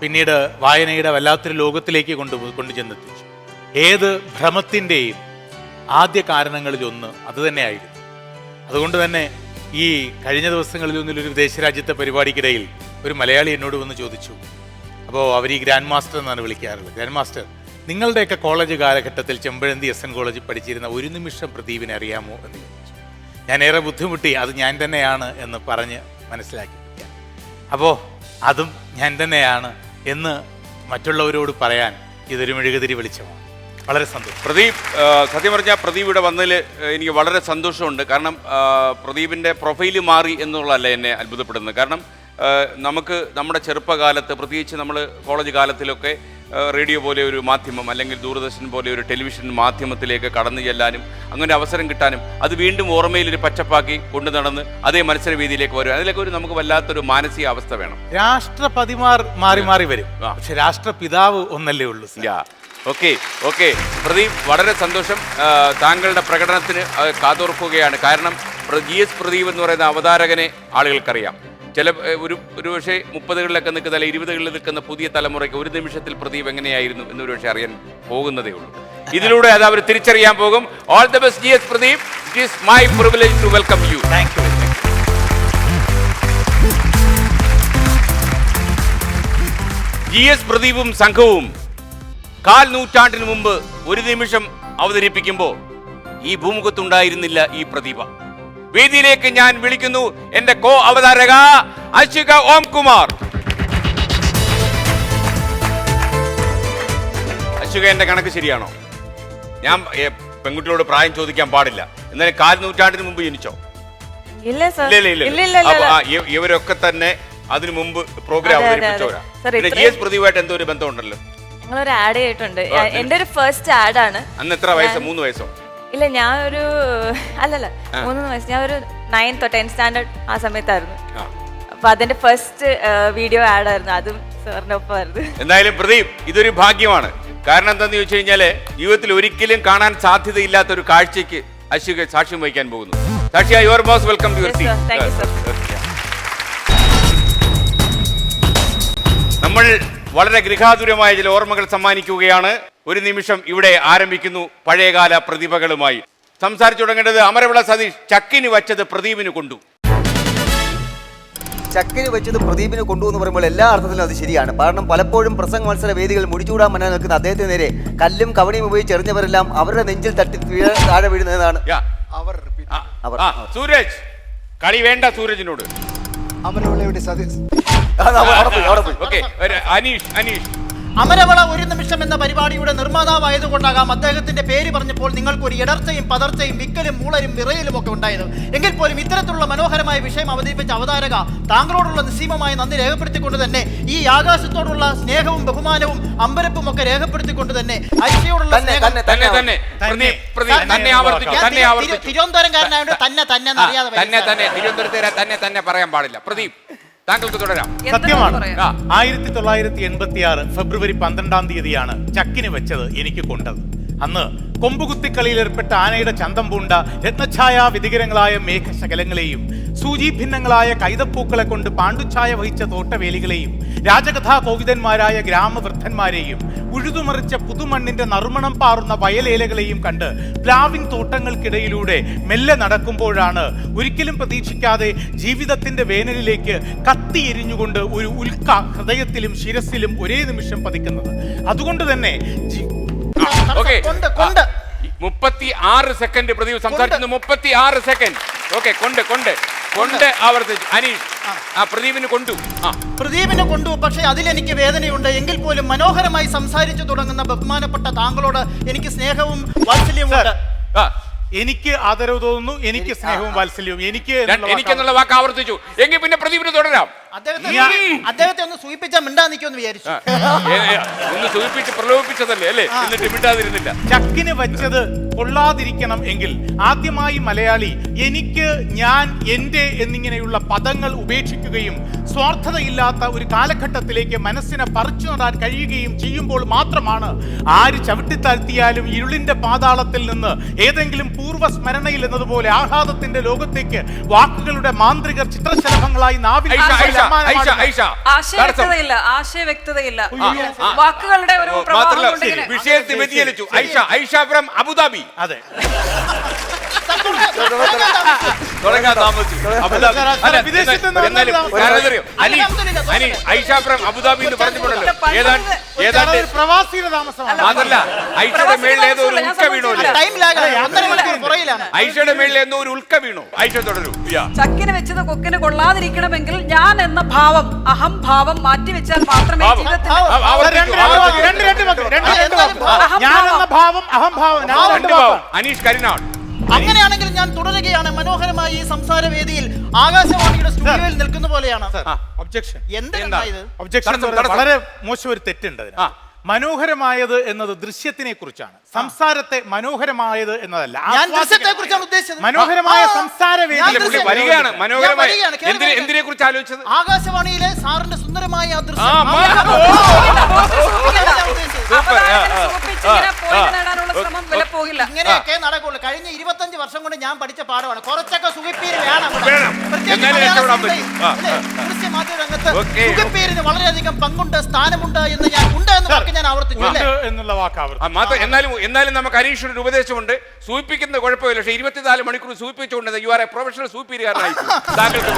പിന്നീട് വായനയുടെ വല്ലാത്തൊരു ലോകത്തിലേക്ക് കൊണ്ടു ചെന്നെത്തിച്ചു. ഏത് ഭ്രമത്തിൻ്റെയും ആദ്യ കാരണങ്ങളിലൊന്ന് അതുതന്നെയായിരുന്നു. അതുകൊണ്ട് തന്നെ ഈ കഴിഞ്ഞ ദിവസങ്ങളിലൊന്നിലൊരു വിദേശ രാജ്യത്തെ പരിപാടിക്കിടയിൽ ഒരു മലയാളി എന്നോട് വന്ന് ചോദിച്ചു. അപ്പോൾ അവർ ഈ ഗ്രാൻഡ് മാസ്റ്റർ എന്നാണ് വിളിക്കാറുള്ളത്. ഗ്രാൻഡ് മാസ്റ്റർ, നിങ്ങളുടെയൊക്കെ കോളേജ് കാലഘട്ടത്തിൽ ചെമ്പഴന്തി SN കോളേജിൽ പഠിച്ചിരുന്ന ഒരു നിമിഷം പ്രദീപിനെ അറിയാമോ എന്ന് ചോദിച്ചു. ഞാൻ ഏറെ ബുദ്ധിമുട്ടി, അത് ഞാൻ തന്നെയാണ് എന്ന് പറഞ്ഞ് മനസ്സിലാക്കിയിരിക്കാം. അപ്പോൾ അതും ഞാൻ തന്നെയാണ് എന്ന് മറ്റുള്ളവരോട് പറയാൻ ഇതൊരു മെഴുകുതിരി വെളിച്ചമാണ്. വളരെ സന്തോഷം. പ്രദീപ്, സത്യം പറഞ്ഞാൽ പ്രദീപ് ഇവിടെ വന്നതിൽ എനിക്ക് വളരെ സന്തോഷമുണ്ട്. കാരണം പ്രദീപിൻ്റെ പ്രൊഫൈല് മാറി എന്നുള്ളതല്ല എന്നെ അത്ഭുതപ്പെടുന്നത്. കാരണം നമുക്ക് നമ്മുടെ ചെറുപ്പകാലത്ത്, പ്രത്യേകിച്ച് നമ്മൾ കോളേജ് കാലത്തിലൊക്കെ റേഡിയോ പോലെ ഒരു മാധ്യമം അല്ലെങ്കിൽ ദൂരദർശൻ പോലെ ഒരു ടെലിവിഷൻ മാധ്യമത്തിലേക്ക് കടന്നു ചെല്ലാനും അങ്ങനെ അവസരം കിട്ടാനും അത് വീണ്ടും ഓർമ്മയിൽ ഒരു പച്ചപ്പാക്കി കൊണ്ടു നടന്ന് അതേ മത്സര വേദിയിലേക്ക് വരും. അതിലേക്ക് ഒരു നമുക്ക് വല്ലാത്തൊരു മാനസിക അവസ്ഥ വേണം. രാഷ്ട്രപതിമാർ മാറി മാറി വരും, പക്ഷെ രാഷ്ട്രപിതാവ് ഒന്നല്ലേ ഉള്ളൂ. ഓക്കെ പ്രദീപ്, വളരെ സന്തോഷം. താങ്കളുടെ പ്രകടനത്തിന് കാതോർക്കുകയാണ്. കാരണം GS പ്രദീപ് എന്ന് പറയുന്ന അവതാരകനെ ആളുകൾക്കറിയാം. ചില ഒരു പക്ഷേ 30കളിലൊക്കെ നിൽക്കുന്ന അല്ലെ 20കളിൽ നിൽക്കുന്ന പുതിയ തലമുറയ്ക്ക് ഒരു നിമിഷത്തിൽ പ്രദീപ് എങ്ങനെയായിരുന്നു എന്നൊരു പക്ഷേ അറിയാൻ പോകുന്നതേ ഉള്ളൂ. ഇതിലൂടെ അത് അവർ തിരിച്ചറിയാൻ പോകും. All the best GS Pradeep. It is my privilege to welcome you. Thank you. GS പ്രദീപും സംഘവും 1/4 നൂറ്റാണ്ടിന് മുമ്പ് ഒരു നിമിഷം അവതരിപ്പിക്കുമ്പോൾ ഈ ഭൂമുഖത്തുണ്ടായിരുന്നില്ല ഈ പ്രതിഭ. വേദിയിലേക്ക് ഞാൻ വിളിക്കുന്നു എന്റെ കോ അവതാരക അശിക ഓംകുമാർ. അശിക, എന്റെ കണക്ക് ശരിയാണോ? ഞാൻ പെൺകുട്ടികളോട് പ്രായം ചോദിക്കാൻ പാടില്ല. എന്നാലും 1/4 നൂറ്റാണ്ടിന് മുമ്പ് ജനിച്ചോ? ഇല്ല സർ. ഇവരൊക്കെ തന്നെ അതിനു മുമ്പ് പ്രോഗ്രാം അവതരിപ്പിച്ചവരാ. പിന്നെ GS പ്രദീപുമായിട്ട് എന്തോ ഒരു ബന്ധമുണ്ടല്ലോ. ഞങ്ങളൊരു ആഡ് ചെയ്തിട്ടുണ്ട്. എന്റെ ഒരു ഫസ്റ്റ് ആഡ് ആണ്. അന്ന് എത്ര വയസ്സ്? 3 വയസ്സോ? ഇല്ല, ഞാൻ ഒരു 3 വയസ്സ്. ഞാൻ ഒരു 9th or 10th സ്റ്റാൻഡേർഡ് ആ സമയത്തായിരുന്നു. അപ്പൊ അതിന്റെ ഫസ്റ്റ് വീഡിയോ ആഡ് ആയിരുന്നു. അതും സാറിന്റെ ഒപ്പമായിരുന്നു. എന്തായാലും പ്രദീപ്, ഇതൊരു ഭാഗ്യമാണ്. കാരണം എന്താന്ന് ചോദിച്ചു കഴിഞ്ഞാല് ജീവിതത്തിൽ ഒരിക്കലും കാണാൻ സാധ്യതയില്ലാത്ത ഒരു കാഴ്ചയ്ക്ക് അശിക സാക്ഷ്യം വഹിക്കാൻ പോകുന്നു. സാക്ഷിയ, you're most welcome to your seat. നമ്മൾ വളരെ ഗൃഹാതുരമായ ചില ഓർമ്മകൾ സമ്മാനിക്കുകയാണ്. ഒരു നിമിഷം ഇവിടെ ആരംഭിക്കുന്നു പഴയകാല പ്രതിഭകളുമായി. സംസാരിച്ചു തുടങ്ങേണ്ടത് അമരവിള സതീഷ്. ചക്കിന് വച്ചത് പ്രദീപിന് കൊണ്ടു. ചക്കിന് വെച്ചത് പ്രദീപിന് കൊണ്ടുവന്ന് പറയുമ്പോൾ എല്ലാ അർത്ഥത്തിലും അത് ശരിയാണ്. കാരണം പലപ്പോഴും പ്രസംഗ മത്സര വേദികൾ മുടിച്ചൂടാൻ മന നിൽക്കുന്ന അദ്ദേഹത്തിന് നേരെ കല്ലും കവണിയും ഉപയോഗിച്ച് എറിഞ്ഞവരെല്ലാം അവരുടെ നെഞ്ചിൽ തട്ടി താഴെ വീഴുന്നതാണ്. സൂരജ്, കളി വേണ്ട സൂരജിനോട്. അമരവിളയുടെ സതീഷ്. അനീഷ്, അമരവള ഒരു നിമിഷം എന്ന പരിപാടിയുടെ നിർമ്മാതാവായതുകൊണ്ടാകാം അദ്ദേഹത്തിന്റെ പേര് പറഞ്ഞപ്പോൾ നിങ്ങൾക്ക് ഒരു ഇടർച്ചയും പതർച്ചയും വിക്കലും മൂളരും വിറയലും ഒക്കെ ഉണ്ടായത്. എങ്കിൽ പോലും ഇത്തരത്തിലുള്ള മനോഹരമായ വിഷയം അവതരിപ്പിച്ച അവതാരക താങ്കളോടുള്ള നിസ്സീമമായ നന്ദി രേഖപ്പെടുത്തിക്കൊണ്ട് തന്നെ ഈ ആകാശത്തോടുള്ള സ്നേഹവും ബഹുമാനവും അമ്പരപ്പും ഒക്കെ രേഖപ്പെടുത്തിക്കൊണ്ട് തന്നെ ഐശ്വര്യോടുള്ള തിരുവനന്തപുരംകാരനായോണ്ട് തന്നെ പറയാൻ പാടില്ല. പ്രദീപ്, താങ്കൾക്ക് തുടരാം. സത്യമാണ്. 1986 ഫെബ്രുവരി 12-ാം തീയതിയാണ് ചക്കിന് വെച്ചത് എനിക്ക് കൊണ്ടത്. അന്ന് കൊമ്പുകുത്തിക്കളിയിൽ ഏർപ്പെട്ട ആനയുടെ ചന്തം പൂണ്ട രത്നഛായ വിധികരങ്ങളായ മേഘശകലങ്ങളെയും സൂചിഭിന്നങ്ങളായ കൈതപ്പൂക്കളെ കൊണ്ട് പാണ്ഡുഛായ വഹിച്ച തോട്ടവേലികളെയും രാജകഥാ കോവിദന്മാരായ ഗ്രാമവൃദ്ധന്മാരെയും ഉഴുതുമറിച്ച പുതുമണ്ണിന്റെ നറുമണം പാറുന്ന വയലേലകളെയും കണ്ട് പ്ലാവിൻ തോട്ടങ്ങൾക്കിടയിലൂടെ മെല്ലെ നടക്കുമ്പോഴാണ് ഒരിക്കലും പ്രതീക്ഷിക്കാതെ ജീവിതത്തിന്റെ വേനലിലേക്ക് കത്തിയെരിഞ്ഞുകൊണ്ട് ഒരു ഉൽക്ക ഹൃദയത്തിലും ശിരസിലും ഒരേ നിമിഷം പതിക്കുന്നത്. അതുകൊണ്ട് തന്നെ 36 സെക്കൻഡ് പ്രദീപ് സംസാരിക്കുന്നു. 36 സെക്കൻഡ്. ഓക്കെ, കൊണ്ട് ആവർത്തിച്ചു. അനീഷ്, പ്രദീപിനെ കൊണ്ടു. പക്ഷേ അതിലെനിക്ക് വേദനയുണ്ട്. എങ്കിൽ പോലും മനോഹരമായി സംസാരിച്ചു തുടങ്ങുന്ന ബഹുമാനപ്പെട്ട താങ്കളോട് എനിക്ക് സ്നേഹവും വാത്സല്യവും ഉണ്ട്. എനിക്ക് ആദരവ് തോന്നുന്നു. എനിക്ക് സ്നേഹവും വാത്സല്യവും. എനിക്ക് എന്നുള്ള വാക്ക് ആവർത്തിച്ചു. എങ്കിൽ പിന്നെ പ്രദീപിന് തുടരാം. അദ്ദേഹത്തെ ഒന്ന് സൂചിപ്പിച്ചാൽ മിണ്ടാ നിൽക്കുമെന്ന് വിചാരിച്ചു. ഒന്ന് സൂചിപ്പിച്ച് പ്രലോഭിപ്പിച്ചതല്ലേ അല്ലേ? എന്നിട്ട് മിണ്ടാതിരുന്നില്ല. ചക്കിന് വെച്ചത് കൊള്ളാതിരിക്കണം എങ്കിൽ ആദ്യമായി മലയാളി എനിക്ക്, ഞാൻ, എന്റെ എന്നിങ്ങനെയുള്ള പദങ്ങൾ ഉപേക്ഷിക്കുകയും സ്വാർത്ഥതയില്ലാത്ത ഒരു കാലഘട്ടത്തിലേക്ക് മനസ്സിനെ പറിച്ചു നടാൻ കഴിയുകയും ചെയ്യുമ്പോൾ മാത്രമാണ് ആര് ചവിട്ടിത്താഴ്ത്തിയാലും ഇരുളിന്റെ പാതാളത്തിൽ നിന്ന് ഏതെങ്കിലും പൂർവ്വസ്മരണയിൽ എന്നതുപോലെ ആഹ്ലാദത്തിന്റെ ലോകത്തേക്ക് വാക്കുകളുടെ മാന്ത്രിക ചിത്രശലഭങ്ങളായി നാവിൽ ആശയവ്യക്തതയില്ല, ആശയവ്യക്തതയില്ല. വാക്കുകളുടെ ഒരു പ്രവാഹം കൊണ്ട് ഇങ്ങനെ വിഷയത്തിൽ വ്യതിചലിച്ചു. Aisha from Abu Dhabi. അതെ, തുടങ്ങാൻ താമസിച്ചു. ഐഷ ഫ്രം അബുദാബി എന്ന് പറഞ്ഞപ്പോഴല്ലോ ഏതാണ്ട് പ്രവാസിയുടെ താമസമാണ്. അതല്ല, ഐഷയുടെ മേളിൽ ഏതോ ഒരു ഉൽക്ക വീണോ? ഐഷയുടെ മേളിൽ എന്തോ ഒരു ഉൽക്ക വീണോ? ഐഷ തുടരൂ. ചക്കിന് വെച്ചത് കൊക്കിന് കൊള്ളാതിരിക്കണമെങ്കിൽ ഞാൻ എന്ന ഭാവം, അഹംഭാവം മാറ്റിവെച്ചാൽ മാത്രമേ ജീവിതത്തിൽ അനീഷ് കരിനാൾ. അങ്ങനെയാണെങ്കിൽ ഞാൻ തുടരുകയാണ്. മനോഹരമായ ഈ സംസാര വേദിയിൽ ആകാശവാണിയുടെ സ്റ്റുഡിയോയിൽ നിൽക്കുന്ന പോലെയാണ്. ഒബ്ജക്ഷൻ. എന്താ ഇത്? ഒബ്ജക്ഷൻ. വളരെ മോശം ഒരു തെറ്റുണ്ട് അതിന്. മനോഹരമായത് എന്നത് ദൃശ്യത്തിനെ കുറിച്ചാണ്, സംസാരത്തെ മനോഹരമായത് എന്നതല്ല. ഞാൻ ദൃശ്യത്തെ കുറിച്ചാണ് ഉദ്ദേശിച്ചത്. മനോഹരമായ സംസാര വേദി വരികയാണ്. മനോഹരമായ എന്തിനെ കുറിച്ച് ആലോചിച്ചത്? ആകാശവാണിയിലെ സാറിന്റെ സുന്ദരമായ ആ ദൃശ്യം. ഇങ്ങനെയൊക്കെ നടക്കുള്ളൂ. കഴിഞ്ഞ 25 വർഷം കൊണ്ട് ഞാൻ പഠിച്ച പാഠമാണ്. കുറച്ചൊക്കെ സുഖപ്പേര് വേണം. ദൃശ്യമാധ്യമ രംഗത്ത് സുഖപ്പേരിന് വളരെയധികം പങ്കുണ്ട്, സ്ഥാനമുണ്ട് എന്ന് ഞാൻ ആവർത്തിച്ചു എന്നുള്ള വാക്ക്. എന്നാലും നമുക്ക് അനീഷിന് ഒരു ഉപദേശമുണ്ട്. സൂചിപ്പിക്കുന്ന കുഴപ്പമില്ല, പക്ഷേ 24 മണിക്കൂർ സൂചിപ്പിച്ചുകൊണ്ട് യു ആർ എ പ്രൊഫഷണൽ സൂപ്പീരിയറായി താങ്കൾക്ക്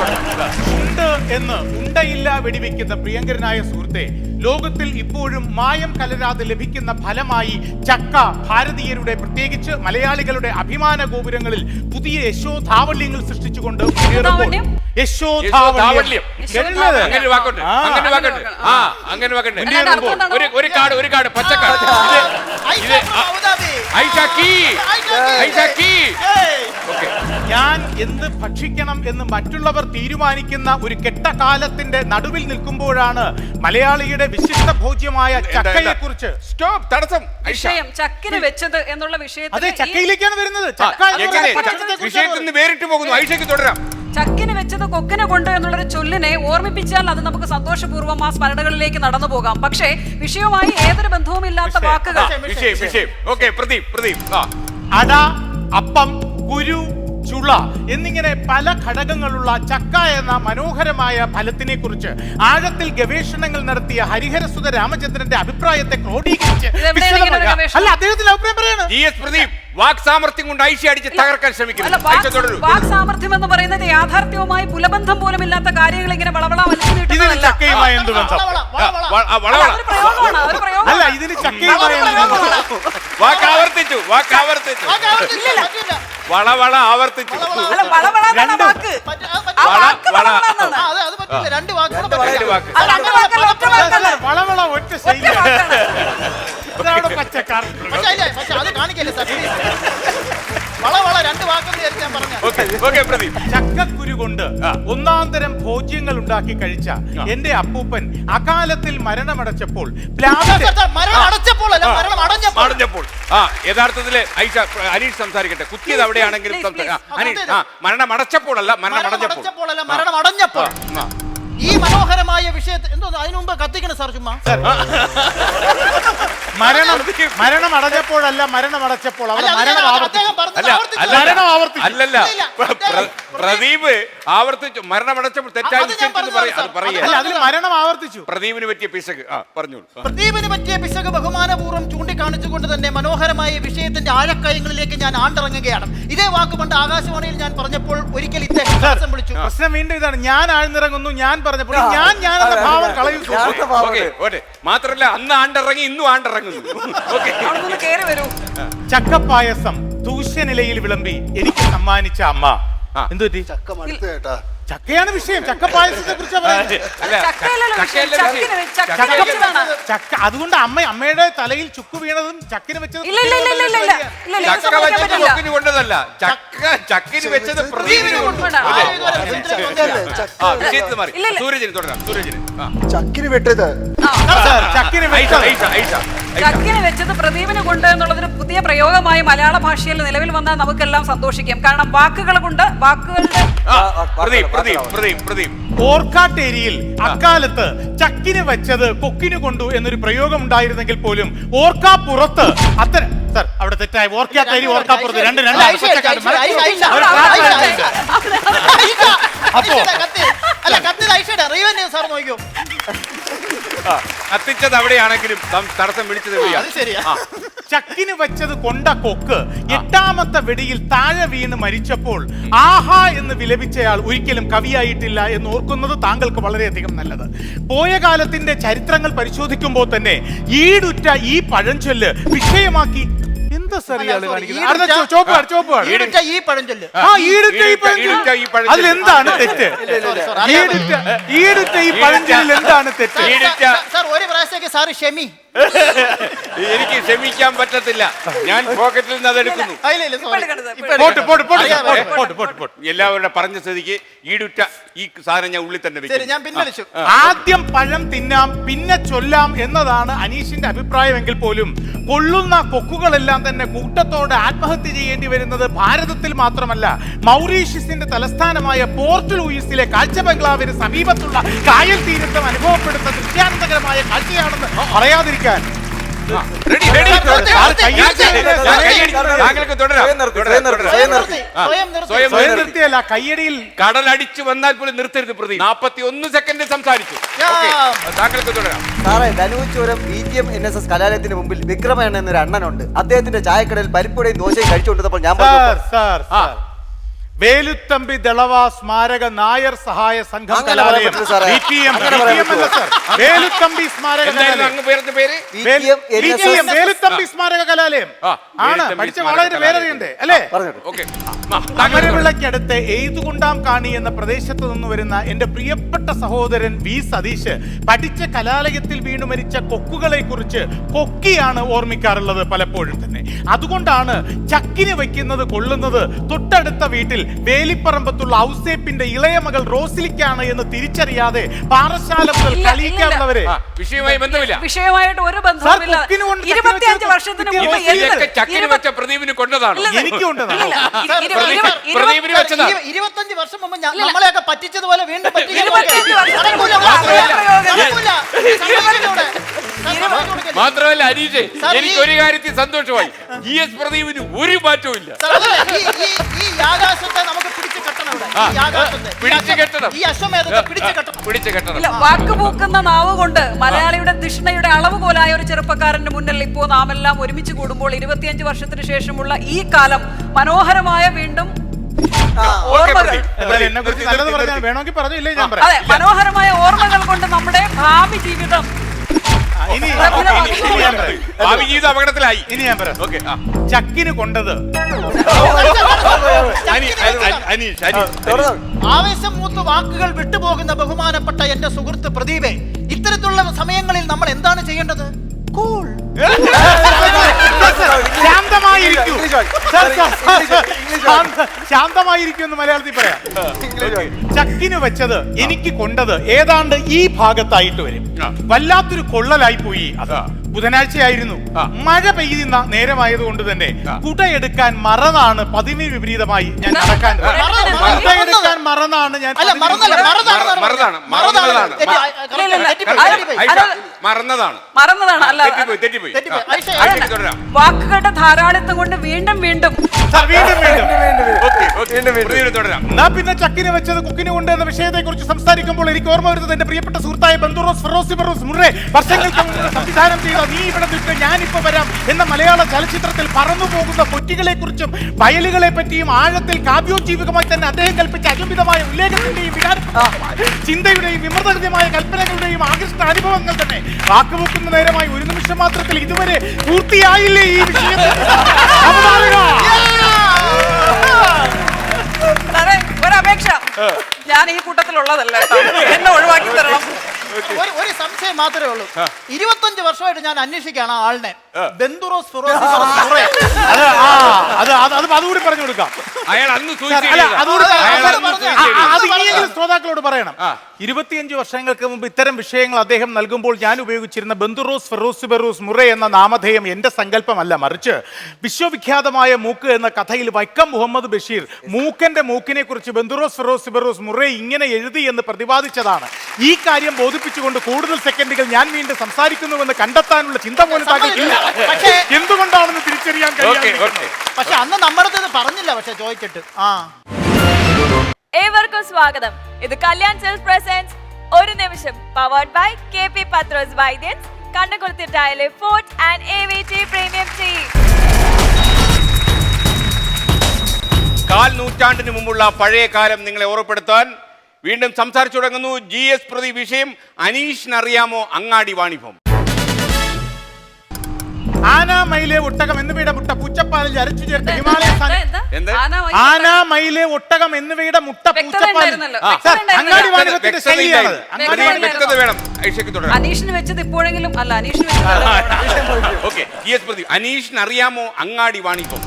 ഉണ്ട് എന്ന് ഉണ്ടയില്ല വെടിവെക്കുന്ന പ്രിയങ്കരനായ സുഹൃത്തെ, ലോകത്തിൽ ഇപ്പോഴും മായം കലരാതെ ലഭിക്കുന്ന ഫലമായി ചക്ക ഭാരതീയരുടെ, പ്രത്യേകിച്ച് മലയാളികളുടെ അഭിമാന ഗോപുരങ്ങളിൽ പുതിയ യശോധാവല്യങ്ങൾ സൃഷ്ടിച്ചുകൊണ്ട് ഒരു കാട് പച്ചക്കാട്. ഞാൻ എന്ത് ഭക്ഷിക്കണം എന്ന് മറ്റുള്ളവർ തീരുമാനിക്കുന്ന ഒരു കെട്ടകാലത്തിന്റെ നടുവിൽ നിൽക്കുമ്പോഴാണ് മലയാളിയുടെ വിശിഷ്ട ഭോജ്യമായ ചക്കയെ കുറിച്ച് തടസ്സം. വിഷയം ചക്കിന് വെച്ചത് എന്നുള്ള വിഷയത്തിൽ അതെ, ചക്കയിലേക്കാണ് വരുന്നത്. വിഷയത്തിൽ നിന്ന് വേറിട്ട് പോകുന്നു. ഐഷയ്ക്ക് തുടരാം. ചക്കിന് വെച്ചത് കൊക്കിനെ കൊണ്ട് എന്നുള്ളൊരു ചൊല്ലിനെ ഓർമ്മിപ്പിച്ചാൽ അത് നമുക്ക് സന്തോഷപൂർവ്വം ആ സ്മരണകളിലേക്ക് നടന്നു പോകാം. പക്ഷേ വിഷയവുമായി ഏതൊരു ബന്ധവുമില്ലാത്ത വാക്കുകൾ. അട, അപ്പം, കുരു, ചുള എന്നിങ്ങനെ പല ഘടകങ്ങളുള്ള ചക്ക എന്ന മനോഹരമായ ഫലത്തിനെ കുറിച്ച് ആഴത്തിൽ ഗവേഷണങ്ങൾ നടത്തിയ ഹരിഹരസുത രാമചന്ദ്രന്റെ അഭിപ്രായത്തെ ക്രോഡീകരിച്ച് അദ്ദേഹത്തിന്റെ അഭിപ്രായം പറയാണ്. വാക് സാമർത്ഥ്യം കൊണ്ട് ഐഷ അടിച്ച് തകർക്കാൻ ശ്രമിക്കുന്നു. വാക് സാമർത്ഥ്യം എന്ന് പറയുന്നത് യാഥാർത്ഥ്യവുമായി പുലബന്ധം പോലും ഇല്ലാത്ത കാര്യങ്ങൾ ഇങ്ങനെ വളവള വലിച്ചു ഇതിന് ചക്കയുമായി എന്ത് ബന്ധം? അല്ല, ഇതിന് ചക്കയുമായി വാക്ക് ആവർത്തിച്ചു. വളവള ആവർത്തിച്ചു. രണ്ട് വാക്ക് വളവള ഒറ്റ ശൈലിയാണ്. പച്ചക്കാർ അത് കാണിക്കല്ലേ സാർ? വളവള രണ്ട് വാക്കെന്ന് ഞാൻ പറഞ്ഞു. ചക്കക്കുരു കൊണ്ട് ഒന്നാന്തരം ഭോജ്യങ്ങൾ ഉണ്ടാക്കി കഴിച്ച എന്റെ അപ്പൂപ്പൻ അകാലത്തിൽ മരണമടച്ചപ്പോൾ യഥാർത്ഥത്തില് അനീഷ് സംസാരിക്കട്ടെ. കുത്തിയത് അവിടെയാണെങ്കിലും മരണമടച്ചപ്പോഴല്ല, മരണമടഞ്ഞപ്പോൾ. ഈ മനോഹരമായ വിഷയത്തിൽ എന്തോ അതിനു മുമ്പ് കത്തിക്കണം സാർ. ചുമ്മാ മരണമടഞ്ഞപ്പോഴല്ല, മരണമടച്ചപ്പോൾ. അല്ലല്ല, പ്രദീപ് ആവർത്തിച്ചു. മരണമടച്ചപ്പോൾ തെറ്റായി മരണം ആവർത്തിച്ചു. പ്രദീപിന് പറ്റിയ പിശക് പറഞ്ഞോളൂ. പ്രദീപിന് പറ്റിയ പിശക് ബഹുമാനപൂർവ്വം ചൂണ്ടിക്കാണിച്ചുകൊണ്ട് തന്നെ മനോഹരമായ വിഷയത്തിന്റെ ആഴക്കയങ്ങളിലേക്ക് ഞാൻ ആണ്ടിറങ്ങുകയാണ്. ഇതേ വാക്ക് പണ്ട് ആകാശവാണിയിൽ ഞാൻ പറഞ്ഞപ്പോൾ ഒരിക്കൽ ഇദ്ദേഹം വിളിച്ചു. പ്രശ്നം വീണ്ടും ഇതാണ്. ഞാൻ ആഴ്ന്നിറങ്ങുന്നു, ഞാൻ പറഞ്ഞപ്പോൾ ഞാൻ എന്ന ഭാവം കളയുന്നു. മാത്രല്ല, അന്ന് ആണ്ടിറങ്ങി, ഇന്നും ആണ്ടിറങ്ങുന്നു. ചക്കപ്പായസം തൂശ്യനിലയിൽ വിളമ്പി എനിക്ക് സമ്മാനിച്ച അമ്മ എന്തു പറ്റി? ചക്കയാണ് വിഷയം. ചക്ക പായസത്തെ കുറിച്ചാണ് പറയുന്നത്. അല്ല, ചക്കയല്ലല്ലോ വിഷയം, ചക്കയല്ലേ ചക്കിന് ചക്ക വെച്ചതാണ്. ചക്ക അതുകൊണ്ട് അമ്മയുടെ തലയിൽ ചുക്ക് വീണതും ചക്കിന് വെച്ചത് ഇല്ല, ഇല്ല, ഇല്ല, ഇല്ല, ഇല്ല, ഇല്ല, ഇല്ല, ഇത് ചക്ക സമ്മതിക്കാൻ വെച്ചത് പറ്റില്ല. കൊക്കിന് കൊണ്ടതല്ല, ചക്കിന് വെച്ചത് പ്രദീപിന് കൊണ്ടു. കൊണ്ടാണ്. അല്ലേ? ആ, ആ, വിജയത്തിന് മാറി. ഇല്ല, ഇല്ല. സൂരജിന് തുടരാം. സൂരജിന് ചക്കിന് വെട്ടത് സാർ, ചക്കിന് ഐഷ, വെച്ചത് ഐഷ, ഐഷ, ഐഷ. ചക്കിന് വെച്ചത് പ്രദീപിന് കൊണ്ട് എന്നുള്ളതൊരു പുതിയ പ്രയോഗമായി മലയാള ഭാഷയിൽ നിലവിൽ വന്നാൽ നമുക്കെല്ലാം സന്തോഷിക്കാം. കാരണം വാക്കുകൾ കൊണ്ട് വാക്കുകളുടെ ആ, പ്രദീപ്, പ്രദീപ്, പ്രദീപ്, പ്രദീപ്. ഓർക്കാട്ടേരിയിൽ അക്കാലത്ത് ചക്കിന് വെച്ചത് കൊക്കിന് കൊണ്ടു എന്നൊരു പ്രയോഗം ഉണ്ടായിരുന്നെങ്കിൽ പോലും ഓർക്കാപ്പുറത്ത് അത്തരം സാർ അവിടെ തെറ്റായി. ഓർക്കാട്ടേരി ഓർക്കാപ്പുറത്ത് രണ്ട് രണ്ട് ഐഷ, ഐഷ, ഐഷ, ഐഷ, ഒരു ഐഷ, പ്രാർത്ഥന ഐഷ. ഉണ്ട്. അപ്പോ അല്ല കത്തി ഐഷയുടെ റീവന്യൂ സാർ നോക്കിയോ. ആ, കത്തിച്ചത് അവിടെയാണെങ്കിലും തടസ്സം വിളിച്ചത് എവിടെയാ? അത് ശരിയാ. ആ, ചക്കിന് വെച്ചത് കൊണ്ട കൊക്ക് എട്ടാമത്തെ വെടിയിൽ താഴെ വീണ് മരിച്ചപ്പോൾ ആഹാ എന്ന് വിലപിച്ചയാൾ ഒരിക്കലും കവിയായിട്ടില്ല എന്ന് ഓർക്കുന്നത് താങ്കൾക്ക് വളരെയധികം നല്ലത്. പോയ കാലത്തിന്റെ ചരിത്രങ്ങൾ പരിശോധിക്കുമ്പോൾ തന്നെ ഈടുറ്റ ഈ പഴഞ്ചൊല്ല് വിഷയമാക്കി എന്താ സാർ ഇയാള് കാണിക്കുന്നത്? അടുത്ത ചോപ്പ് കാർഡ്, ചോപ്പ് കാർഡ്. ഈടുറ്റ ഈ പഴഞ്ചൊല്ല്. ആ, ഈടുറ്റ ഈ ഈടുറ്റ ഈ പഴഞ്ചൊല്ല്. പഴഞ്ചൊല്ല്. അതിലെന്താണ് തെറ്റ്? ഈടുറ്റ ഈ പഴഞ്ചൊല്ലിൽ എന്താണ് തെറ്റ്? ഈടുറ്റ സാർ ഒരു പ്രാവശ്യത്തേക്ക് സാറ് ക്ഷമി. എനിക്ക് ക്ഷമിക്കാൻ പറ്റത്തില്ല. ഞാൻ പോക്കറ്റിൽ നിന്ന് അത് എടുക്കുന്നു. ഇല്ല, ഇല്ല, sorry. Pot, pot, pot, pot, pot, pot, pot. എല്ലാവരുടെ പറഞ്ഞ സ്ഥിതിക്ക് ഈടുറ്റ ഈ സാധനം ഞാൻ ഉള്ളിൽ തന്നെ ശരി, വെക്കും. ഞാൻ പിൻവലിച്ചു. ആദ്യം പഴം തിന്നാം പിന്നെ ചൊല്ലാം എന്നതാണ് അനീഷിന്റെ അഭിപ്രായമെങ്കിൽ പോലും കൊള്ളുന്ന കൊക്കുകളെല്ലാം തന്നെ കൂട്ടത്തോടെ ആത്മഹത്യ ചെയ്യേണ്ടി വരുന്നത് ഭാരതത്തിൽ മാത്രമല്ല മൗറീഷ്യസിന്റെ തലസ്ഥാനമായ പോർട്ട് ലൂയിസിലെ കാഴ്ച ബംഗ്ലാവിന് സമീപത്തുള്ള കായൽ തീരത്തും അനുഭവപ്പെടുന്ന ദൃശ്യാനന്ദകരമായ കാഴ്ചയാണെന്ന് പറയാതിരിക്കാൻ. Ready, ready. താങ്കൾക്ക് തുടരാം. സ്വയം നിർത്തിയല്ല, കയ്യടിയിൽ കടലടിച്ചു വന്നാൽ പോലും നിർത്തരുത് പ്രതി. 41 സെക്കൻഡ് സംസാരിച്ചു. ഓക്കേ, താങ്കൾക്ക് തുടരാം. സാറേ, ധനുച്ചൂരം BGM NSS കലാലയത്തിന് മുമ്പിൽ വിക്രമൻ എന്നൊരു അണ്ണനുണ്ട്. അദ്ദേഹത്തിന്റെ ചായക്കടയിൽ പരിപ്പുടയും ദോശയും കഴിച്ചുകൊണ്ടിരുന്നപ്പോൾ ഞാൻ പറഞ്ഞു, വേലുത്തമ്പി ദളവ സ്മാരക നായർ സഹായ സംഘം അങ്ങനെ കലാലയം. പറയാൻ പറ്റില്ല സാറേ. BTM, അങ്ങനെ പറയാൻ BTM അല്ല സാർ. വേലുത്തമ്പി സ്മാരക എന്തായിരുന്നു കലാലയം. അങ്ങ് പേരുടെ പേര്? BGM BTM, വേലുത്തമ്പി സ്മാരക കലാലയം ആ, ആണ്. വേലുത്തമ്പി പഠിച്ച സ്മാരക വളരെ കലാലയം. പേരറിയണ്ടേ അല്ലേ? പറഞ്ഞോട്ടെ. ഓക്കേ. അമരവിളക്കടുത്ത് എഴുതുകൊണ്ടാം കാണി എന്ന പ്രദേശത്ത് നിന്ന് വരുന്ന എന്റെ പ്രിയപ്പെട്ട സഹോദരൻ വി സതീഷ് പഠിച്ച കലാലയത്തിൽ വീണു മരിച്ച കൊക്കുകളെ കുറിച്ച് കൊക്കിയാണ് ഓർമ്മിക്കാറുള്ളത് പലപ്പോഴും തന്നെ. അതുകൊണ്ടാണ് ചക്കിന് വയ്ക്കുന്നത് കൊള്ളുന്നത് തൊട്ടടുത്ത വീട്ടിൽ വേലിപ്പറമ്പത്തുള്ള ഔസേപ്പിന്റെ ഇളയ മകൾ റോസിലിക്കാണ് എന്ന് തിരിച്ചറിയാതെ പാറശാല മുതൽ ഇല്ല, കളിക്കാവുന്നവരെ വിഷയവുമായി ബന്ധമില്ല. വിഷയമായിട്ട് ഒരു ബന്ധവുമില്ല. സാർ, കൊക്കിന് കൊണ്ട് 25 വർഷത്തിന് മുമ്പ് ഇതൊക്കെ ചക്കിന് വെച്ച പ്രദീപിന് കൊണ്ടതാണ്. എനിക്കും ഉണ്ടെന്നാണ്. പ്രദീപിന് വെച്ചതാണ്. 25 വർഷം മുമ്പ് നമ്മളെയൊക്കെ പറ്റിച്ചതുപോലെ വീണ്ടും പറ്റിക്കാൻ 25 വർഷത്തിന് മുമ്പ് മാത്രമല്ല അനീഷേ, എനിക്ക് ഒരു കാര്യത്തിൽ സന്തോഷമായി. GS പ്രദീപിന് ഒരു മാറ്റവും ഇല്ല. ഈ ആകാശത്തെ നമുക്ക് പിടിച്ചു കെട്ടണം ഇവിടെ. ഈ ആകാശത്തെ, പിടിച്ചു കെട്ടണം. ഈ അശ്വമേധത്തെ പിടിച്ചു കെട്ടണം. പിടിച്ചു കെട്ടണം. ഇല്ല, വാക്കുപൂക്കുന്ന നാവ് കൊണ്ട് മലയാളിയുടെ തൃഷ്ണയുടെ അളവ് പോലായ ഒരു ചെറുപ്പക്കാരന്റെ മുന്നിൽ ഇപ്പോൾ നാം എല്ലാം ഒരുമിച്ച് കൂടുമ്പോൾ 25 വർഷത്തിന് ശേഷമുള്ള ഈ കാലം മനോഹരമായ വീണ്ടും ഓർമ്മകൾ, എന്തായാലും എന്നെ കുറിച്ച് നല്ലത് പറഞ്ഞാൽ വേണമെങ്കിൽ പറഞ്ഞു, ഇല്ലേ ഞാൻ പറയാം. അതെ, മനോഹരമായ ഓർമ്മകൾ കൊണ്ട് നമ്മുടെ ഭാവി ജീവിതം ഇനി ഞാൻ പറയാം. ഭാവി ജീവിതം അപകടത്തിലായി. ഇനി ഞാൻ പറയാം. ഓക്കെ. ചക്കിന് കൊണ്ടത് അനീഷ്, ആവേശം മൂത്ത് വാക്കുകൾ വിട്ടുപോകുന്ന ബഹുമാനപ്പെട്ട എന്റെ സുഹൃത്ത് പ്രദീപേ, ഇത്തരത്തിലുള്ള സമയങ്ങളിൽ നമ്മൾ എന്താണ് ചെയ്യേണ്ടത്? കൂൾ. ശാന്തമായിരിക്കൂ. ശാന്തമായിരിക്കും എന്ന് മലയാളത്തിൽ പറയാം. ചക്കിന് വെച്ചത് എനിക്ക് കൊണ്ടത് ഏതാണ്ട് ഈ ഭാഗത്തായിട്ട് വരും. വല്ലാത്തൊരു കൊള്ളലായി പോയി. അത് ബുധനാഴ്ചയായിരുന്നു. മഴ പെയ്യുന്ന നേരമായതുകൊണ്ട് തന്നെ കുടയെടുക്കാൻ മറന്നാണ് പതിവിന് വിപരീതമായി ഞാൻ നടക്കാൻ. കുടയെടുക്കാൻ മറന്നാണ് ഞാൻ. മറന്നതാണ്. അല്ല, തെറ്റിപ്പോയി. തുടരാം. വാക്കുകളുടെ ധാരാളിത്തം കൊണ്ട് വീണ്ടും വീണ്ടും തുടരാം. എന്നാ പിന്നെ ചക്കിന് വെച്ചത് കുക്കിന് കൊണ്ട് എന്ന വിഷയത്തെ കുറിച്ച് സംസാരിക്കുമ്പോൾ എനിക്ക് ഓർമ്മ വരുന്നത് എന്റെ പ്രിയപ്പെട്ട സുഹൃത്തായ ബന്ദുറോസ് ഫെറോസ് മുറേ വർഷങ്ങൾക്ക് മുമ്പ് സംവിധാനം ചെയ്ത നീ ഇവിടെ നിൽക്ക് ഞാനിപ്പോ വരാം എന്ന മലയാള ചലച്ചിത്രത്തിൽ പറന്നു പോകുന്ന പൊറ്റികളെ കുറിച്ചും വയലുകളെ പറ്റിയും ആഴത്തിൽ കാവ്യോജീവികമായി തന്നെ അദ്ദേഹം കൽപ്പിച്ച അജംബിതമായ ഉല്ലേഖത്തിന്റെയും ചിന്തയുടെയും വിമൃതമായ കൽപ്പനകളുടെയും ആകൃഷ്ട അനുഭവങ്ങൾ തന്നെ വാക്കുപോക്കുന്ന നേരമായി ഒരു നിമിഷം മാത്രത്തിൽ ഇതുവരെ പൂർത്തിയായില്ലേ ഈ വിഷയത്തിൽ? ഒരപേക്ഷ, ഞാൻ ഈ കൂട്ടത്തിലുള്ളതല്ല കേട്ടോ. എന്നെ ഒഴിവാക്കി തരണം. ഒരു സംശയം മാത്രമേ ഉള്ളൂ. 25 വർഷമായിട്ട് ഞാൻ അന്വേഷിക്കുകയാണ് ആ ആളിനെ. ബെന്തുറോസ് ഫിറോസിബറോസ് മുറേ. അതുകൂടി പറഞ്ഞു കൊടുക്കാം. അയാൾ അന്ന് അല്ല, അതുകൂടി അയാൾ അന്ന് അത് ഇനിയെങ്കിലും ശ്രോതാക്കളോട് പറയണം. 25 വർഷങ്ങൾക്ക് മുമ്പ് ഇത്തരം വിഷയങ്ങൾ അദ്ദേഹം നൽകുമ്പോൾ ഞാൻ ഉപയോഗിച്ചിരുന്ന ബെന്തുറോസ് ഫിറോസിബറോസ് മുറേ എന്ന നാമധേയം എന്റെ സങ്കല്പമല്ല, മറിച്ച് വിശ്വവിഖ്യാതമായ മൂക്ക് എന്ന കഥയിൽ വൈക്കം മുഹമ്മദ് ബഷീർ മൂക്കന്റെ മൂക്കിനെ കുറിച്ച് ബെന്തുറോസ് ഫിറോസിബറോസ് മുറേ ഇങ്ങനെ എഴുതി എന്ന് പ്രതിപാദിച്ചതാണ്. ഈ കാര്യം ബോധിപ്പിച്ചുകൊണ്ട് കൂടുതൽ സെക്കൻഡുകൾ ഞാൻ വീണ്ടും സംസാരിക്കുന്നുവെന്ന് കണ്ടെത്താനുള്ള ചിന്ത പോലും താങ്കൾക്കില്ല. പക്ഷേ എന്തുകൊണ്ടാണെന്ന് തിരിച്ചറിയാൻ കഴിയും. പക്ഷെ അന്ന് നമ്മുടെ അടുത്ത് ഇത് പറഞ്ഞില്ല. പക്ഷെ ചോദിച്ചിട്ട് ഏവർക്കും സ്വാഗതം. ഇത് കല്യാൺ സെൽഫ് പ്രസൻസ് ഒരു നിമിഷം powered by KP Pathros Vaidyans, കണ്ണുകുളത്തിട്ടായാലെ fort and AVT premium tea. കാൽ നൂറ്റാണ്ടിന് മുമ്പുള്ള പഴയ കാലം നിങ്ങളെ ഓർമ്മപ്പെടുത്താൻ വീണ്ടും സംസാരിച്ചു തുടങ്ങുന്നു. GS പ്രതി വിഷയം അനീഷിനറിയാമോ അങ്ങാടി വാണിഭം. ആന, മയില്, ഒട്ടകം എന്നിവയുടെ മുട്ട പൂച്ചപ്പാലിൽ അരച്ചു ചേർത്ത് ഹിമാലയ എന്ത്? ആന, മയില്, ഒട്ടകം എന്നിവയുടെ മുട്ട പൂച്ചപ്പാലിൽ. സാർ, അങ്ങാടി വാണിഭത്തിന്റെ ശൈലിയാണത്. വ്യക്തത വേണം. ഐഷയ്ക്ക് തുടരാം. അനീഷിന് വെച്ചത് ഇപ്പോഴെങ്കിലും അല്ല. അനീഷിന് ഓക്കെ, GS പ്രതി അനീഷിനറിയാമോ അങ്ങാടി വാണിഭം.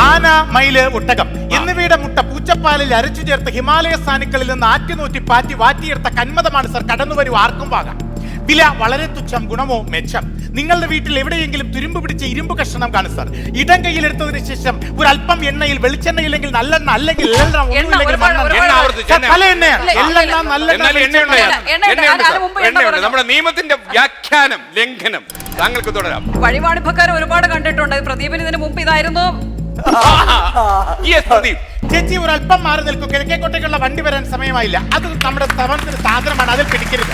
ആന, മയില്, ഒട്ടകം എന്നിവയുടെ മുട്ട പൂച്ചപ്പാലിൽ അരച്ചു ചേർത്ത് ഹിമാലയ സാനുക്കളിൽ നിന്ന് ആറ്റുനൂറ്റി പാറ്റി വാറ്റിയെടുത്ത കന്മതമാണ് സർ. കടന്നുവരൂ, ആർക്കും വാങ്ങാം. വില വളരെ തുച്ഛം, ഗുണമോ മെച്ചം. നിങ്ങളുടെ വീട്ടിൽ എവിടെയെങ്കിലും തുരുമ്പ് പിടിച്ച ഇരുമ്പ് കഷണം കാണും സർ. ഇടം കയ്യിലെടുത്തതിന് ശേഷം ഒരു അല്പം എണ്ണയിൽ, വെളിച്ചെണ്ണയില്ലെങ്കിൽ നല്ലെണ്ണ, അല്ലെങ്കിൽ നമ്മുടെ നിയമത്തിന്റെ വ്യാഖ്യാനം ലംഘനം. താങ്കൾക്ക് തുടരാം. വഴിവാണിഭക്കാരെ ഒരുപാട് കണ്ടിട്ടുണ്ട്. പ്രദീപിന് ഇതിന് മുമ്പ് ഇതായിരുന്നു. ചേച്ചി ഒരു അല്പം മാറി നിൽക്കും. കിഴക്കേക്കോട്ടേക്കുള്ള വണ്ടി വരാൻ സമയമായില്ല. അത് നമ്മുടെ സ്ഥാപനത്തിന്റെ സാധനമാണ്, അതിൽ പിടിക്കരുത്.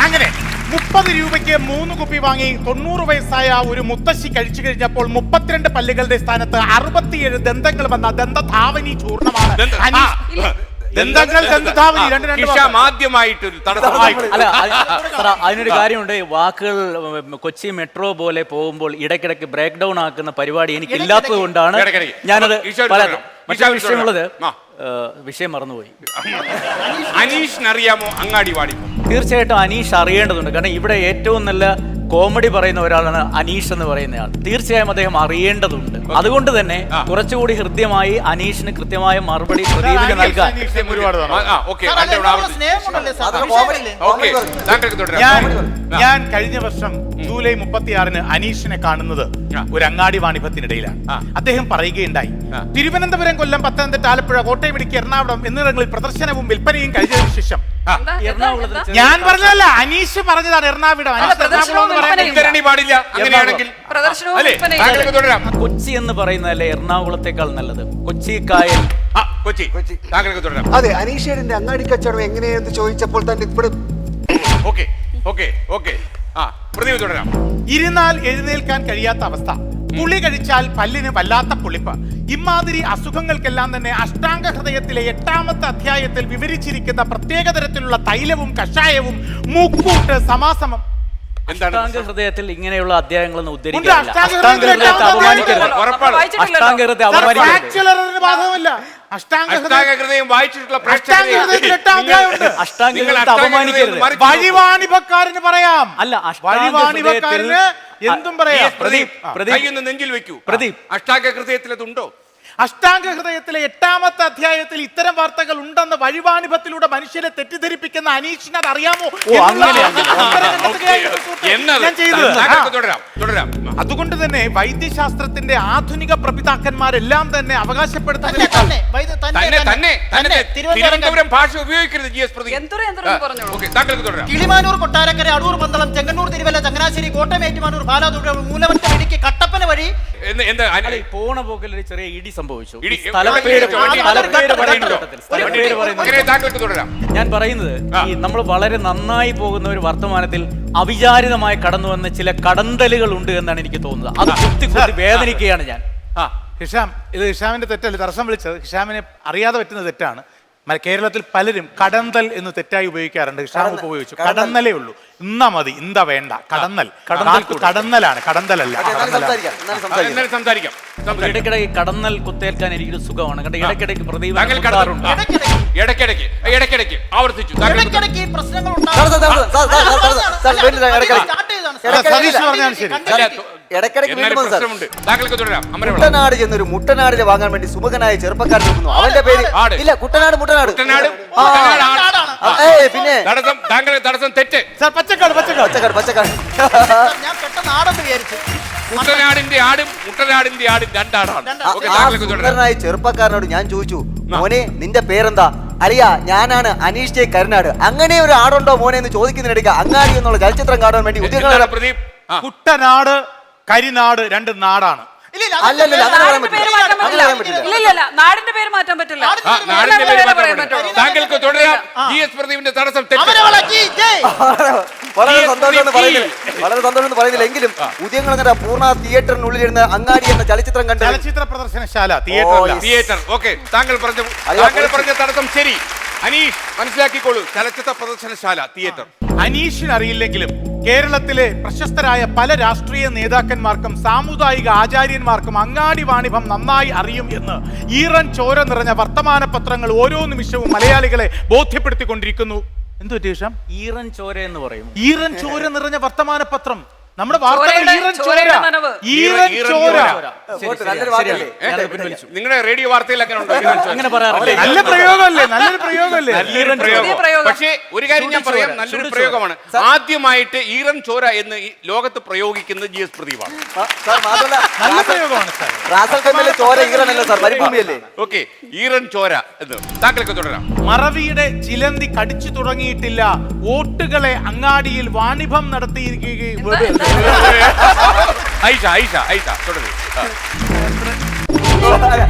അങ്ങനെ 30 രൂപയ്ക്ക് 3 കുപ്പി വാങ്ങി 90 വയസ്സായ ഒരു മുത്തശ്ശി കഴിച്ചു കഴിഞ്ഞപ്പോൾ 32 പല്ലുകളുടെ സ്ഥാനത്ത് 67 ദന്തങ്ങൾ വന്ന ദന്തധാവനി ചൂർണമാണ്. അതിനൊരു കാര്യമുണ്ട്. വാക്കുകൾ കൊച്ചി മെട്രോ പോലെ പോകുമ്പോൾ ഇടയ്ക്കിടയ്ക്ക് ബ്രേക്ക് ഡൗൺ ആക്കുന്ന പരിപാടി എനിക്ക് ഇല്ലാത്തത് കൊണ്ടാണ് ഞാനത് മറ്റൊരു വിഷയമുള്ളത്. വിഷയം മറന്നുപോയി. അനീഷിനറിയാമോ അങ്ങാടി വാണിഭം. തീർച്ചയായിട്ടും അനീഷ് അറിയേണ്ടതുണ്ട്. കാരണം ഇവിടെ ഏറ്റവും നല്ല കോമഡി പറയുന്ന ഒരാളാണ് അനീഷ് എന്ന് പറയുന്നയാൾ. തീർച്ചയായും അദ്ദേഹം അറിയേണ്ടതുണ്ട്. അതുകൊണ്ട് തന്നെ കുറച്ചുകൂടി ഹൃദ്യമായി അനീഷിന് കൃത്യമായ മറുപടി പ്രദീപിന് നൽകാൻ. ഞാൻ കഴിഞ്ഞ വർഷം ജൂലൈ 36-ന് അനീഷിനെ കാണുന്നത് ഒരു അങ്ങാടി വാണിഭത്തിനിടയിലാണ്. അദ്ദേഹം പറയുകയുണ്ടായി, തിരുവനന്തപുരം, കൊല്ലം, പത്തനംതിട്ട, ആലപ്പുഴ, കോട്ടയം, ഇടുക്കി, എറണാകുളം എന്നിവിടങ്ങളിൽ പ്രദർശനവും വിൽപ്പനയും കഴിഞ്ഞതിനു ശേഷം. ഞാൻ പറഞ്ഞതല്ല, അനീഷ് പറഞ്ഞതാണ്. എറണാകുളം പാടില്ല. അങ്ങനെയാണെങ്കിൽ കൊച്ചി എന്ന് പറയുന്നതല്ലേ എറണാകുളത്തേക്കാൾ നല്ലത്. കൊച്ചി കായൽ. കൊച്ചി. താങ്കൾക്ക് തുടരാം. അതെ, അനീഷേടിന്റെ അങ്ങാടി കച്ചവടം എങ്ങനെയെന്ന് ചോദിച്ചപ്പോൾ തന്നെ ഇവിടെ തുടരാം. ഇരുന്നാൽ എഴുന്നേൽക്കാൻ കഴിയാത്ത അവസ്ഥ, പുളി കഴിച്ചാൽ പല്ലിന് വല്ലാത്ത പുളിപ്പ്. ഇമാതിരി അസുഖങ്ങൾക്കെല്ലാം തന്നെ അഷ്ടാംഗ ഹൃദയത്തിലെ 8ാമത്തെ അധ്യായത്തിൽ വിവരിച്ചിരിക്കുന്ന പ്രത്യേക തരത്തിലുള്ള തൈലവും കഷായവും മൂക്കൂട്ട് സമാസമം. അഷ്ടാംഗ ഹൃദയത്തിൽ ഇങ്ങനെയുള്ള അധ്യായങ്ങളൊന്നും ഉദ്ധരിക്കില്ല. വഴിവാണിഭക്കാരന് പറയാം. അല്ല, വഴിവാണിഭക്കാരന് എന്തും പറയാം. നെഞ്ചിൽ വെക്കൂ. പ്രദീപ്, അഷ്ടാംഗ ഹൃദയത്തിലതുണ്ടോ? അഷ്ടാംഗ ഹൃദയത്തിലെ 8ാമത്തെ അധ്യായത്തിൽ ഇത്തരം വാർത്തകൾ ഉണ്ടെന്ന് വഴിവാണിഭത്തിലൂടെ മനുഷ്യരെ തെറ്റിദ്ധരിപ്പിക്കുന്ന അനീഷിന് അത് അറിയാമോ? അതുകൊണ്ട് തന്നെ വൈദ്യശാസ്ത്രത്തിന്റെ ആധുനിക പ്രപിതാക്കന്മാരെല്ലാം തന്നെ അവകാശപ്പെടുത്തുന്ന തിരുവനന്തപുരം ഭാഷ ഉപയോഗിക്കരുത്. കിളിമാനൂർ, കൊട്ടാരക്കര, അടൂർ, പന്തളം, ചെങ്ങന്നൂർ, തിരുവല്ല, ചങ്ങനാശ്ശേരി, കോട്ടയം, ഏറ്റുമാനൂർ, പാലാ, മൂലമറ്റ, ഇടുക്കി, കട്ടപ്പന വഴി പോണ പോക്കിൽ ഒരു ചെറിയ ഇടി സംഭവിച്ചു. ഞാൻ പറയുന്നത് ഈ നമ്മൾ വളരെ നന്നായി പോകുന്ന ഒരു വർത്തമാനത്തിൽ അവിചാരിതമായി കടന്നു വന്ന ചില കടന്തലുകൾ ഉണ്ട് എന്നാണ് എനിക്ക് തോന്നുന്നത്. അത് കുത്തി കുത്തി വേദനിക്കുകയാണ് ഞാൻ. ഹിഷാം, ഇത് ഹിഷാമിന്റെ തെറ്റല്ല. തടസ്സം വിളിച്ചത് ഹിഷാമിനെ അറിയാതെ പറ്റുന്ന തെറ്റാണ്. കേരളത്തിൽ പലരും കടന്തൽ എന്ന് തെറ്റായി ഉപയോഗിക്കാറുണ്ട്. ഹിഷാം ഉപയോഗിച്ചു. കടന്നലേ ഉള്ളൂ. ഇന്നാ മതി, ഇന്താ വേണ്ട. കടന്നൽ കടന്നലാണ്, കടന്തലല്ല. സംസാരിക്കാം. ഇടയ്ക്കിടയ്ക്ക് കടന്നൽ കുത്തേൽക്കാൻ എനിക്കൊരു സുഖമാണ്. കാരണം ഇടയ്ക്കിടയ്ക്ക് പ്രദീപ് ഇടയ്ക്കിടയ്ക്ക് ആവർത്തിച്ചു. ഇടയ്ക്കിടയ്ക്ക് ഈ പ്രശ്നങ്ങൾ സതീഷ് പറഞ്ഞാൽ ശരി. ഇടയ്ക്കിടയ്ക്ക് വീണ്ടും വന്നു സാർ. പ്രശ്നമുണ്ട്. താങ്കൾക്ക് തുടരാം. അമരവിള. കുട്ടനാട് ചെന്നൊരു മുട്ടനാടിനെ വാങ്ങാൻ വേണ്ടി സുമുഖനായ ചെറുപ്പക്കാരൻ നിൽക്കുന്നു. അവന്റെ പേര് ആട്. ഇല്ല, മുട്ടനാട്. കുട്ടനാട്. പിന്നെ തടസ്സം, താങ്കളുടെ തടസ്സം തെറ്റ്. സാർ പച്ചക്കാട് പച്ചക്കാട് ഞാൻ പെട്ടെന്ന് ആടെന്ന് വിചാരിച്ചു. കുട്ടനാടിന്റെ ആടും മുട്ടനാടിന്റെ ആടും രണ്ടാടാണ്. ഓക്കെ, ആ താങ്കൾക്ക് തുടരാം. സുന്ദരനായ ചെറുപ്പക്കാരനോട് ഞാൻ ചോദിച്ചു, മോനെ നിന്റെ പേരെന്താ? അറിയാ, ഞാനാണ് അനീഷ് ജെ കരുനാട്. അങ്ങനെ ഒരു ആടുണ്ടോ മോനെ എന്ന് ചോദിക്കുന്നതിനിടയ്ക്ക് അങ്ങാടി എന്നുള്ള ചലച്ചിത്രം കാണാൻ വേണ്ടി എന്താണ് പ്രദീപ്? കുട്ടനാട് കരിനാട് രണ്ട് നാടാണ്. അല്ലല്ല, അങ്ങനെ പറയാൻ പറ്റില്ല. അങ്ങനെ പറയാൻ പറ്റില്ല. ഇല്ല നാടിന്റെ പേര് മാറ്റാൻ പറ്റില്ല. നാടിന്റെ പേര് പറയാൻ മാറ്റാൻ പറ്റുള്ളൂ. പറ്റില്ല. താങ്കൾക്ക് തുടരാം. GS പ്രദീപിന്റെ തടസ്സം തെറ്റ്. വളരെ സന്തോഷം എന്ന് പറയുന്നില്ല എങ്കിലും ഉദയങ്ങളങ്ങനെ പൂർണ്ണ തിയേറ്ററിനുള്ളിലിരുന്ന് അങ്ങാടി എന്ന ചലച്ചിത്രം കണ്ട് ചലച്ചിത്ര പ്രദർശനശാല തിയേറ്റർ. തിയേറ്റർ. ഓക്കെ, താങ്കൾ പറഞ്ഞ തടസ്സം ശരി. അനീഷ് മനസ്സിലാക്കിക്കോളൂ, ചലച്ചിത്ര പ്രദർശനശാല തിയേറ്റർ. അനീഷിന് അറിയില്ലെങ്കിലും കേരളത്തിലെ പ്രശസ്തരായ പല രാഷ്ട്രീയ നേതാക്കന്മാർക്കും സാമുദായിക ആചാര്യന്മാർക്കും അങ്ങാടി വാണിഭം നന്നായി അറിയും എന്ന് ഈറൻ ചോര നിറഞ്ഞ വർത്തമാന പത്രങ്ങൾ ഓരോ നിമിഷവും മലയാളികളെ ബോധ്യപ്പെടുത്തിക്കൊണ്ടിരിക്കുന്നു. എന്തു ടീഷം? ഈറൻ ചോര എന്ന് പറയും. ഈറൻ ചോര നിറഞ്ഞ വർത്തമാന പത്രം. നമ്മുടെ വാർത്തകൾ ഈറൻ ചോര. ഈറൻ ചോര. നല്ലൊരു വാക്കല്ലേ? നിങ്ങളുടെ റേഡിയോ വാർത്തയിൽ അങ്ങനെ ഉണ്ടോ? അങ്ങനെ പറയാറില്ല. നല്ല പ്രയോഗമല്ലേ? നല്ലൊരു പ്രയോഗമല്ലേ? പക്ഷേ ഒരു കാര്യം ഞാൻ പറയാം, നല്ലൊരു പ്രയോഗമാണ്. ആദ്യമായിട്ട് ഈറൻ ചോര എന്ന് ഈ ലോകത്ത് പ്രയോഗിക്കുന്നത് GS പ്രദീപാണ്. നല്ല പ്രയോഗമാണ് സാർ. റാസൽ കമ്മിലെ ചോര ഈറനല്ല സാർ, മരുഭൂമിയല്ലേ? ഓക്കെ, ഈറൻ ചോര എന്ന് താങ്കൾക്ക് തുടരാം. മറവിയുടെ ചിലന്തി കടിച്ചു തുടങ്ങിയിട്ടില്ല. വോട്ടുകളെ അങ്ങാടിയിൽ വാണിഭം നടത്തിയിരിക്കുകയും ഐഷ തുടങ്ങി.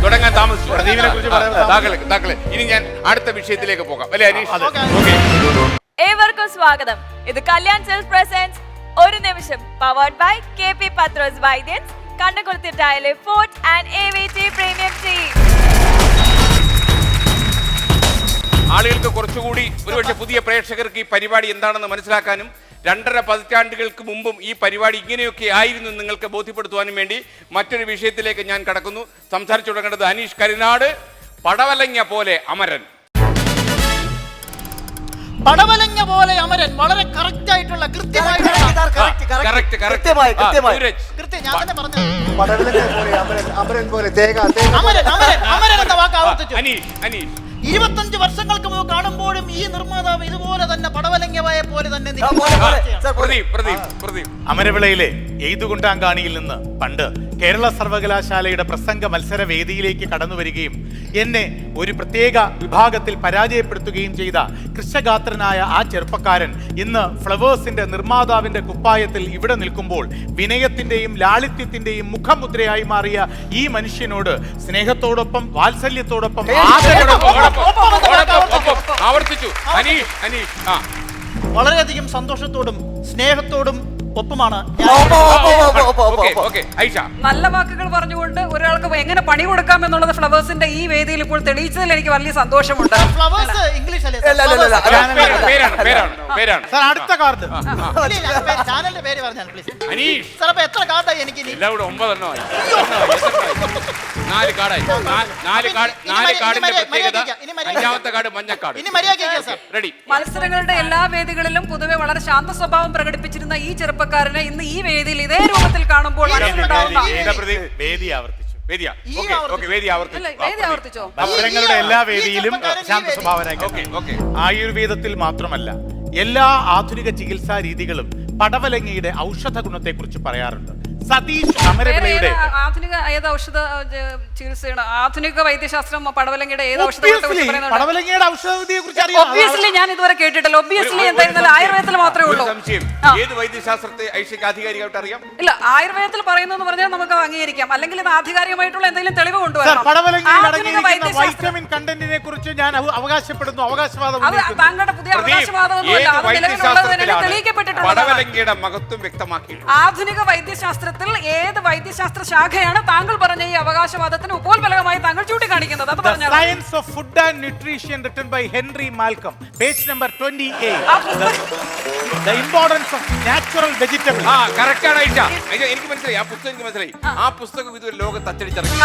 തുടങ്ങാൻ താമസിച്ചു. പ്രദീപിനെ കുറിച്ച് താങ്കളെ ഇനി ഞാൻ അടുത്ത വിഷയത്തിലേക്ക് പോകാം അല്ലെ അനീഷ്? ഏവർക്കും സ്വാഗതം. ഇത് കല്യാൺ സെൽസ് പ്രസൻസ് ഒരു നിമിഷം, powered by KP Pathros Vaidyans, കണ്ണുകുളത്തിട്ടായാലെ fort and AVT premium tea. ആളുകൾക്ക് കുറച്ചുകൂടി ഒരുപക്ഷെ പുതിയ പ്രേക്ഷകർക്ക് ഈ പരിപാടി എന്താണെന്ന് മനസ്സിലാക്കാനും 2.5 പതിറ്റാണ്ടുകൾക്ക് മുമ്പും ഈ പരിപാടി ഇങ്ങനെയൊക്കെ ആയിരുന്നു നിങ്ങൾക്ക് ബോധ്യപ്പെടുത്തുവാനും വേണ്ടി മറ്റൊരു വിഷയത്തിലേക്ക് ഞാൻ കടക്കുന്നു. സംസാരിച്ചു തുടങ്ങേണ്ടത് അനീഷ് കരിനാട്. പടവലങ്ങ പോലെ അമരൻ. പടവലങ്ങ പോലെ അമരൻ. വളരെ കറക്റ്റ് ആയിട്ടുള്ള കൃത്യമായിട്ടുള്ള ഞാൻ തന്നെ പറഞ്ഞു. അമരൻ പോലെ തേങ്ങ അമരൻ എന്ന വാക്ക് ആവർത്തിച്ചു. അനീഷ് 25 വർഷങ്ങൾക്ക് മുമ്പ് കാണുമ്പോഴും ഈ നിർമ്മാതാവ് ഇതുപോലെ തന്നെ പടവലങ്ങയെ പോലെ തന്നെ അമരവിളയിലെ എയ്തുകുണ്ടാങ്കാണിയിൽ നിന്ന് പണ്ട് കേരള സർവകലാശാലയുടെ പ്രസംഗ മത്സര വേദിയിലേക്ക് കടന്നു വരികയും എന്നെ ഒരു പ്രത്യേക വിഭാഗത്തിൽ പരാജയപ്പെടുത്തുകയും ചെയ്ത കൃഷഗാത്രനായ ആ ചെറുപ്പക്കാരൻ ഇന്ന് ഫ്ലവേഴ്സിന്റെ നിർമ്മാതാവിന്റെ കുപ്പായത്തിൽ ഇവിടെ നിൽക്കുമ്പോൾ വിനയത്തിന്റെയും ലാളിത്യത്തിന്റെയും മുഖമുദ്രയായി മാറിയ ഈ മനുഷ്യനോട് സ്നേഹത്തോടൊപ്പം വാത്സല്യത്തോടൊപ്പം ആവർത്തിച്ചു. അനീഷ് വളരെയധികം സന്തോഷത്തോടും സ്നേഹത്തോടും ഒപ്പമാണ് നല്ല വാക്കുകൾ പറഞ്ഞുകൊണ്ട് ഒരാൾക്ക് എങ്ങനെ പണി കൊടുക്കാം എന്നുള്ളത് ഫ്ലവേഴ്സിന്റെ ഈ വേദിയിൽ ഇപ്പോൾ തെളിയിച്ചതിൽ എനിക്ക് വലിയ സന്തോഷമുണ്ട്. ഫ്ലവേഴ്സ് ഇംഗ്ലീഷ് അല്ലേ? അടുത്ത കാർഡ് ചാനലിന്റെ പേര് പറഞ്ഞാൽ പ്ലീസ്. അനീഷ് സാർ അപ്പൊ എത്ര കാർഡായി എനിക്ക്? 9 എണ്ണമായി. 4 കാർഡായി. 4 കാർഡിന്റെ പ്രത്യേകത. 5ാമത്തെ കാർഡ് മഞ്ഞക്കാർഡ്. ഇനി മര്യാദ റെഡി. മത്സരങ്ങളുടെ എല്ലാ വേദികളിലും പൊതുവെ വളരെ ശാന്ത സ്വഭാവം പ്രകടിപ്പിച്ചിരുന്ന ഈ ചെറുപ്പക്കാരനെ ഇന്ന് ഈ വേദിയിൽ ഇതേ രൂപത്തിൽ കാണുമ്പോൾ വേദി ആവർത്തിച്ചു. ആവർത്തിച്ചോ? എല്ലാ വേദിയിലും ശാന്ത സ്വഭാവനായി. ആയുർവേദത്തിൽ മാത്രമല്ല എല്ലാ ആധുനിക ചികിത്സാ രീതികളും പടവലങ്ങയുടെ ഔഷധ ഗുണത്തെ കുറിച്ച് പറയാറുണ്ട്. സതീഷ് അമരവിളയുടെ ആധുനിക ഏത് ഔഷധ ചികിത്സയാണ്? ആധുനിക വൈദ്യശാസ്ത്രം പടവലങ്ങയുടെ ഏത് ഔഷധത്തെ പടവലങ്ങയുടെ ഔഷധത്തെ കുറിച്ച് ഒബ്വിയസ്ലി ഞാൻ ഇതുവരെ കേട്ടിട്ടില്ല. ഒബ്വിയസ്ലി എന്തായിരുന്നാലും ആയുർവേദത്തിൽ മാത്രമേ ഉള്ളൂ. ഏത് വൈദ്യശാസ്ത്രത്തെ ഐഷയ്ക്ക് ആധികാരികമായിട്ട് അറിയാം? ഇല്ല, ആയുർവേദത്തിൽ പറയുന്നു പറഞ്ഞാൽ നമുക്ക് അംഗീകരിക്കാം. അല്ലെങ്കിൽ ഇത് ആധികാരികമായിട്ടുള്ള എന്തെങ്കിലും തെളിവ് കൊണ്ടുവരണം. വൈറ്റമിൻ കണ്ടന്റിനെ കുറിച്ച് ഞാൻ അവകാശപ്പെടുന്നു. അവകാശവാദം താങ്കളുടെ പുതിയ അവകാശവാദമൊന്നുമല്ല, അത് നിലവിലുള്ളത് തന്നെ തെളിയിക്കപ്പെട്ടിട്ടുള്ളതാണ്. പടവലങ്ങയുടെ മഹത്വം വ്യക്തമാക്കി ആധുനിക വൈദ്യശാസ്ത്രത്തിൽ അവകാശവാദത്തിൽ ഏത് വൈദ്യശാസ്ത്ര ശാഖയാണ് താങ്കൾ പറഞ്ഞ ഈ അവകാശവാദത്തിന് ഉപോത്ബലകമായി താങ്കൾ ചൂണ്ടിക്കാണിക്കുന്നത്? അത് പറഞ്ഞാൽ science of food and nutrition written by Henry Malcolm, page number 28. The importance of natural vegetables. Correct ആണ് ഐഷ. എനിക്ക് മനസ്സിലായി, ആ പുസ്തകം എനിക്ക് മനസ്സിലായി. ആ പുസ്തകം ഇതുവരെ ലോകത്ത് അച്ചടിച്ചിറങ്ങി.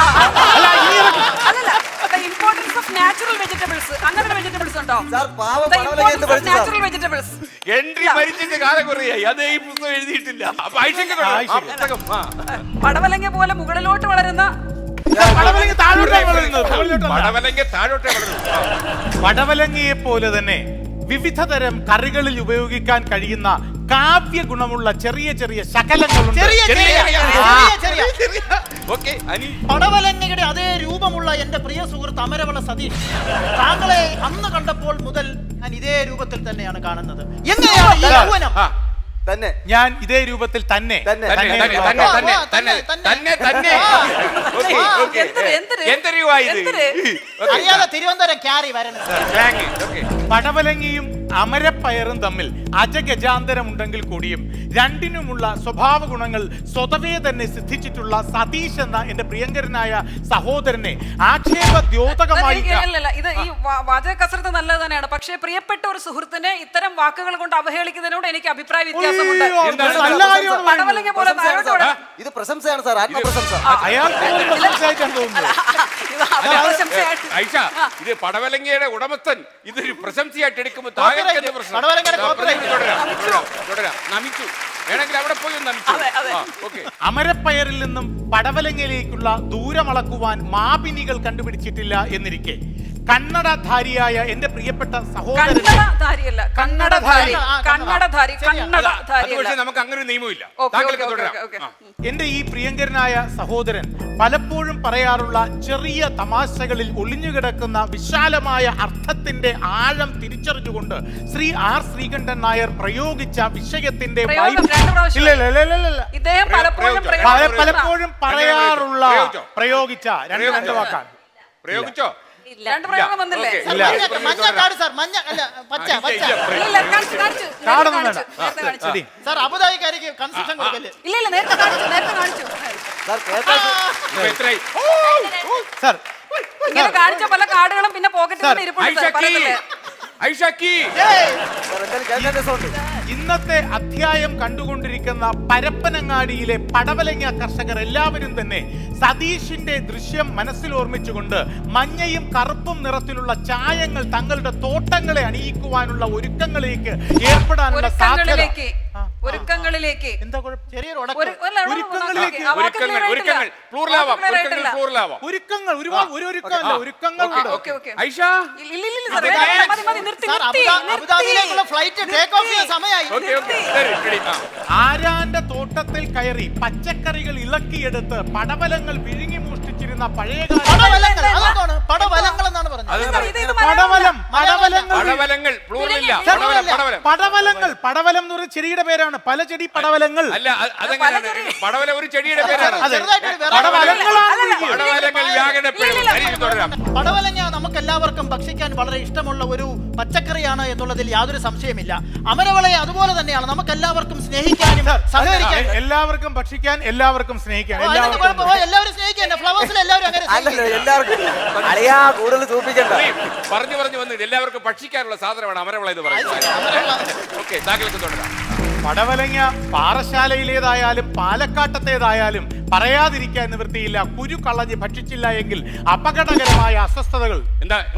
അല്ലല്ല, the importance of natural vegetables. അങ്ങനെ വെജിറ്റബിൾസ് ഉണ്ടോ? സാർ, പാവം The പടവലങ്ങ എന്ത് importance of പഠിച്ചു സാർ? natural vegetables. ഹെൻറി മരിച്ചിട്ട് കാലം കുറയായി, അതേ ഈ പുസ്തകം എഴുതിയിട്ടില്ല. അപ്പൊ ഐഷയ്ക്ക് ആ പുസ്തകം പടവലങ്ങ പോലെ മുകളിലോട്ട് വളരുന്ന പടവലങ്ങ താഴോട്ടേ വളരുന്നത്, മുകളിലോട്ടല്ല. പടവലങ്ങ താഴോട്ടേ വളരുന്നു. പടവലങ്ങയെ പോലെ തന്നെ വിവിധ തരം കറികളിൽ ഉപയോഗിക്കാൻ കഴിയുന്ന കാവ്യ ഗുണമുള്ള ചെറിയ ചെറിയ ശകലങ്ങളുണ്ട്. ഓക്കേ, അനി പടവലങ്ങയുടെ അതേ രൂപമുള്ള എന്റെ പ്രിയ സുഹൃത്ത് അമരവള സതീഷ്, താങ്കളെ അന്ന് കണ്ടപ്പോൾ മുതൽ ഞാൻ ഇതേ രൂപത്തിൽ തന്നെയാണ് കാണുന്നത്. എങ്ങനെയാണ് ഈ യൗവനം? തന്നെ ഞാൻ ഇതേ രൂപത്തിൽ തന്നെ തന്നെ തന്നെ തന്നെ തന്നെ തന്നെ തന്നെ തന്നെ ഓക്കേ ഓക്കേ. എന്തൊരു അറിയാതെ തിരുവനന്തപുരം ക്യാരി വരണം. പടവലങ്ങയും അമരപ്പയറും തമ്മിൽ അജഗജാന്തരം ഉണ്ടെങ്കിൽ കൂടിയും രണ്ടിനുമുള്ള സ്വഭാവ ഗുണങ്ങൾ സ്വതവേ തന്നെ സിദ്ധിച്ചിട്ടുള്ള സതീഷ് എന്ന എന്റെ പ്രിയങ്കരനായ സഹോദരനെ ആക്ഷേപദ്യോതകമായി ഇത് ഈ വാചക കസരത്ത് നല്ലത് തന്നെയാണ്. പക്ഷേ പ്രിയപ്പെട്ട ഒരു സുഹൃത്തിനെ ഇത്തരം വാക്കുകൾ കൊണ്ട് അവഹേളിക്കുന്നതിനോട് എനിക്ക് അഭിപ്രായ വ്യത്യാസമുണ്ട്. പടവലങ്ങ പോലെ താഴോട്ട് വിടാം. ഇത് പ്രശംസയാണ് സാർ, ആത്മപ്രശംസ. അയാൾക്ക് സംസാരിക്കാൻ തോന്നുന്നു. ഇത് പ്രശംസയായിട്ട്. ഐഷ, ഇത് പടവലങ്ങയുടെ ഉടമസ്ഥൻ ഇതൊരു പ്രശംസയായിട്ട് എടുക്കുമ്പോൾ നമിച്ചു. വേണമെങ്കിൽ അവിടെ പോയി നമിച്ചു. അമരപ്പയറിൽ നിന്നും പടവലങ്ങയിലേക്കുള്ള ദൂരമളക്കുവാൻ മാപിനികൾ കണ്ടുപിടിച്ചിട്ടില്ല എന്നിരിക്കെ കന്നഡധാരിയായ എന്റെ പ്രിയപ്പെട്ട സഹോദരൻ, പക്ഷേ നമുക്ക് അങ്ങനെ ഒരു നിയമമില്ല. എന്റെ ഈ പ്രിയങ്കരനായ സഹോദരൻ പലപ്പോഴും പറയാറുള്ള ചെറിയ തമാശകളിൽ ഒളിഞ്ഞുകിടക്കുന്ന വിശാലമായ അർത്ഥത്തിന്റെ ആഴം തിരിച്ചറിഞ്ഞുകൊണ്ട് ശ്രീ ആർ ശ്രീകണ്ഠൻ നായർ പ്രയോഗിച്ച വിഷയത്തിന്റെ പലപ്പോഴും പറയാറുള്ള പ്രയോഗിച്ച രണ്ട് വാക്കാണ്. പ്രയോഗിച്ചോ? രണ്ട് പ്രയോഗം വന്നില്ലേ? സാർ അബുദാബിക്കാരിക്ക് കൺസെഷൻ കൊടുക്കല്ലേ? ഇല്ല, നേരത്തെ കാണിച്ചു. സാർ ഇങ്ങനെ കാണിച്ച പല കാർഡുകളും പിന്നെ പോക്കറ്റിൽ ഇരിപ്പുണ്ട്. ഇന്നത്തെ അധ്യായം കണ്ടുകൊണ്ടിരിക്കുന്ന പരപ്പനങ്ങാടിയിലെ പടവലങ്ങ കർഷകർ എല്ലാവരും തന്നെ സതീഷിന്റെ ദൃശ്യം മനസ്സിൽ ഓർമ്മിച്ചുകൊണ്ട് മഞ്ഞയും കറുപ്പും നിറത്തിലുള്ള ചായങ്ങൾ തങ്ങളുടെ തോട്ടങ്ങളെ അണിയിക്കുവാനുള്ള ഒരുക്കങ്ങളിലേക്ക് ഏർപ്പെടാനുള്ള സാധ്യത. ഒരുക്കങ്ങളിലേക്ക് എന്താ കുഴപ്പം? ചെറിയൊരു ആരാന്റെ തോട്ടത്തിൽ കയറി പച്ചക്കറികൾ ഇളക്കിയെടുത്ത് പടവലങ്ങൾ വിഴുങ്ങി മോഷ്ടിച്ചിരുന്ന പഴയകാല പടവലം എന്ന് പറയുന്ന ചെടിയുടെ പേരാണ്. പല ചെടി പടവലങ്ങൾ അല്ല, പടവലം ഒരു ചെടിയുടെ പേരാണ്. പടവലങ്ങ നമുക്ക് എല്ലാവർക്കും ഭക്ഷിക്കാൻ വളരെ ഇഷ്ടമുള്ള ഒരു പച്ചക്കറിയാണ് എന്നുള്ളതിൽ യാതൊരു സംശയമില്ല. അമരവളയെ അതുപോലെ തന്നെയാണ് നമുക്ക് എല്ലാവർക്കും സ്നേഹിക്കാനും സഹകരിക്കാനും. എല്ലാവർക്കും ഭക്ഷിക്കാൻ, എല്ലാവർക്കും സ്നേഹിക്കാൻ, എല്ലാവരും സ്നേഹിക്കാൻ. ഫ്ലവേഴ്സിൽ എല്ലാവരും കൂടുതൽ സൂപ്പിക്കണ്ട. പറഞ്ഞു വന്നിട്ട് എല്ലാവർക്കും ഭക്ഷിക്കാനുള്ള സാധനമാണ് അമരവള എന്ന് പറയുന്നത്. പടവലങ്ങ പാറശാലയിലേതായാലും പാലക്കാട്ടത്തേതായാലും പറയാതിരിക്കാൻ നിവൃത്തിയില്ല. കുരു കളഞ്ഞ് ഭക്ഷിച്ചില്ല എങ്കിൽ അപകടകരമായ അസ്വസ്ഥതകൾ.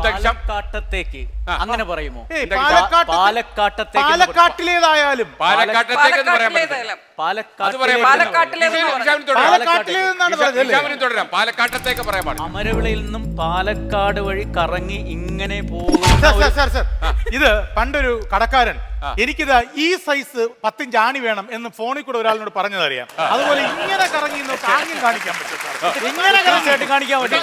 പാലക്കാട്ടത്തേക്ക് അങ്ങനെ പറയുമോ? പാലക്കാട്ടിലേതായാലും പാലക്കാട്ടത്തേക്ക് പറയാൻ പാടില്ല. അമരവിളയിൽ നിന്നും പാലക്കാട് വഴി കറങ്ങി ഇങ്ങനെ പോകും. ഇത് പണ്ടൊരു കടക്കാരൻ എനിക്കിത് ഈ സൈസ് 10 ഇഞ്ച് ആണി വേണം എന്ന് ഫോണിൽ കൂടെ ഒരാളിനോട് പറഞ്ഞതറിയാം. അതുപോലെ ഇങ്ങനെ കറങ്ങി ആംഗ്യം കാണിക്കാൻ പറ്റും. ഇങ്ങനെ കാണിക്കാൻ പറ്റും.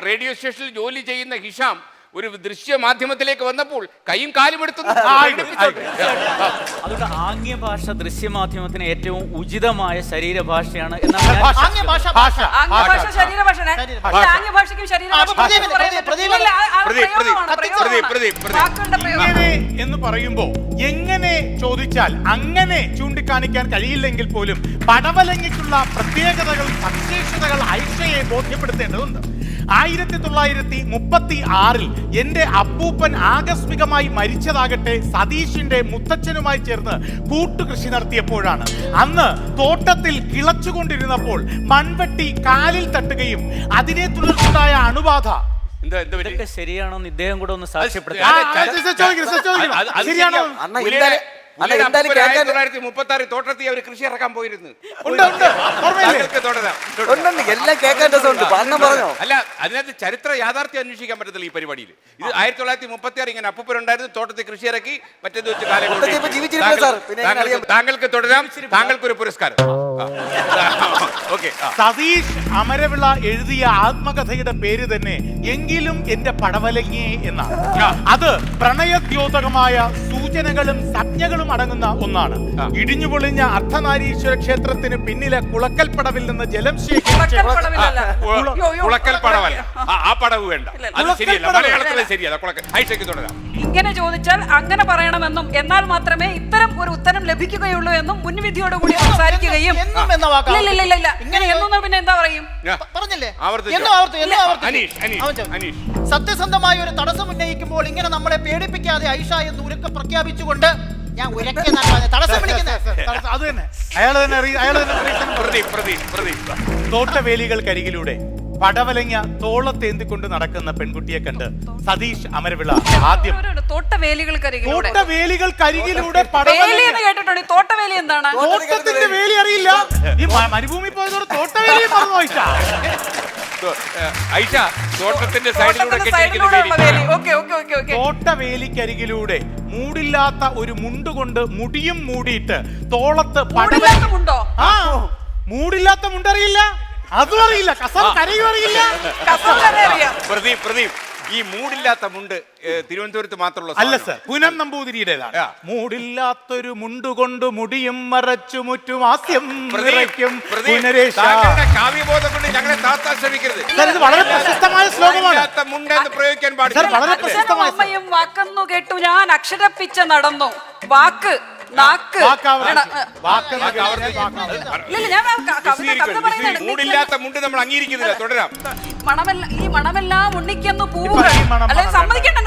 റേഡിയോ സ്റ്റേഷനിൽ ജോലി ചെയ്യുന്ന ഹിഷാം ഒരു ദൃശ്യ മാധ്യമത്തിലേക്ക് വന്നപ്പോൾ കൈയും കാലും എടുത്തു. അതുകൊണ്ട് ആംഗ്യ ഭാഷ ദൃശ്യമാധ്യമത്തിന് ഏറ്റവും ഉചിതമായ ശരീരഭാഷയാണ് എന്നാണ് ഞാൻ ആംഗ്യഭാഷ ആംഗ്യഭാഷ ശരീരഭാഷനെ ആംഗ്യഭാഷയ്ക്കും ഇങ്ങനെ എന്ന് പറയുമ്പോ എങ്ങനെ ചോദിച്ചാൽ അങ്ങനെ ചൂണ്ടിക്കാണിക്കാൻ കഴിയില്ലെങ്കിൽ പോലും പടവലങ്ങയ്ക്കുള്ള പ്രത്യേകതകൾ സവിശേഷതകൾ ഐഷയെ ബോധ്യപ്പെടുത്തേണ്ടതുണ്ട്. 1936 എന്റെ അപ്പൂപ്പൻ ആകസ്മികമായി മരിച്ചതാകട്ടെ സതീഷിന്റെ മുത്തച്ഛനുമായി ചേർന്ന് കൂട്ടുകൃഷി നടത്തിയപ്പോഴാണ്. അന്ന് തോട്ടത്തിൽ കിളച്ചുകൊണ്ടിരുന്നപ്പോൾ മൺവെട്ടി കാലിൽ തട്ടുകയും അതിനെ തുടർന്നുണ്ടായ അണുബാധ. ഇതൊക്കെ ശരിയാണോന്ന് ഇദ്ദേഹം കൂടെ ഒന്ന് സാക്ഷ്യപ്പെടുത്തി. ശരിയാണോ? 1936 തോട്ടത്തിൽ അവർ കൃഷി ഇറക്കാൻ പോയിരുന്നു. എല്ലാം കേൾക്കാൻ രസമുണ്ട്. പറഞ്ഞോ. അല്ല, അതിനകത്ത് ചരിത്ര യാഥാർത്ഥ്യം അന്വേഷിക്കാൻ പറ്റത്തില്ല ഈ പരിപാടിയിൽ. ഇത് 1936 ഇങ്ങനെ അപ്പൂപ്പനുണ്ടായിരുന്നു, തോട്ടത്തിൽ കൃഷി ഇറക്കി, മറ്റേത് വെച്ച് കാലം. താങ്കൾക്ക് തുടരാം, താങ്കൾക്കൊരു പുരസ്കാരം. സതീഷ് അമരവിള എഴുതിയ ആത്മകഥയുടെ പേര് തന്നെ എങ്കിലും എന്റെ പടവലങ്ങി എന്നാണ്. അത് പ്രണയദ്യോതകമായ സൂചനകളും സംജ്ഞകളും അടങ്ങുന്ന ഒന്നാണ്. ഇടിഞ്ഞുപൊളിഞ്ഞ അർദ്ധനാരീശ്വര ക്ഷേത്രത്തിന് പിന്നിലെ കുളക്കൽപ്പടവിൽ നിന്ന് ജലം ഇങ്ങനെ ചോദിച്ചാൽ അങ്ങനെ പറയണമെന്നും എന്നാൽ മാത്രമേ ഇത്തരം ഒരു ഉത്തരം ലഭിക്കുകയുള്ളൂ എന്നും മുൻവിധിയോട് കൂടി സംസാരിക്കുകയും ഇങ്ങനെ എന്നൊന്നും പിന്നെ എന്താ പറയും പറഞ്ഞില്ലേ? സത്യസന്ധമായ ഒരു തടസ്സം ഉന്നയിക്കുമ്പോൾ ഇങ്ങനെ നമ്മളെ പേടിപ്പിക്കാതെ ഐഷ എന്ന് ഉറക്കെ പ്രഖ്യാപിച്ചുകൊണ്ട് ഞാൻ അത് തന്നെ അയാൾ തോട്ടവേലികൾക്കരികിലൂടെ പടവലങ്ങ തോളത്തേന്തിക്കൊണ്ട് നടക്കുന്ന പെൺകുട്ടിയെ കണ്ട് സതീഷ് അമരവിള ആദ്യം തോട്ടവേലികൾക്കരികിലൂടെ കേട്ടിട്ടുണ്ട്. തോട്ടവേലി എന്താണ്? തോട്ടത്തിന്റെ വേലി അറിയില്ല. ഈ മരുഭൂമി പോയതോടെ തോട്ടവേലി പറഞ്ഞു ഐഷ. തോട്ടത്തിന്റെ തോട്ടവേലിക്കരികിലൂടെ മൂടില്ലാത്ത ഒരു മുണ്ടുകൊണ്ട് മുടിയും മൂടിയിട്ട് തോളത്ത് മുണ്ടോ? മൂടില്ലാത്ത മുണ്ടറിയില്ല, അതും അറിയില്ല, കസം കരയും അറിയില്ല. പ്രദീപ് ഈ മൂടില്ലാത്ത മുണ്ട് തിരുവനന്തപുരത്ത് മാത്രമുള്ള അല്ല സർ, പുനം നമ്പൂതിരിയുടേതാണ്. മൂടില്ലാത്തൊരു മുണ്ടുകൊണ്ട് മുടിയും മറച്ചു മുറ്റും ഹാസ്യം കാവ്യബോധം കൊണ്ട് ഞങ്ങളെ താത്താൻ ശ്രമിക്കരുത്. ഇത് വളരെ പ്രശസ്തമായ ശ്ലോകമാണ്. മുണ്ടെന്ന് പ്രയോഗിക്കാൻ പാടില്ല. വളരെ പ്രശസ്തമായ അമ്മയും വാക്കെന്നു കേട്ടു ഞാൻ അക്ഷരപ്പിച്ച നടന്നു. വാക്ക് നാക്ക് മൂടില്ലാത്ത മുണ്ട് നമ്മൾ അംഗീകരിക്കുന്നില്ല. തുടരാം. ഈ മണമെല്ലാം ഉണ്ണിക്കെന്നു പൂവുകൾ. സമ്മതിക്കണ്ട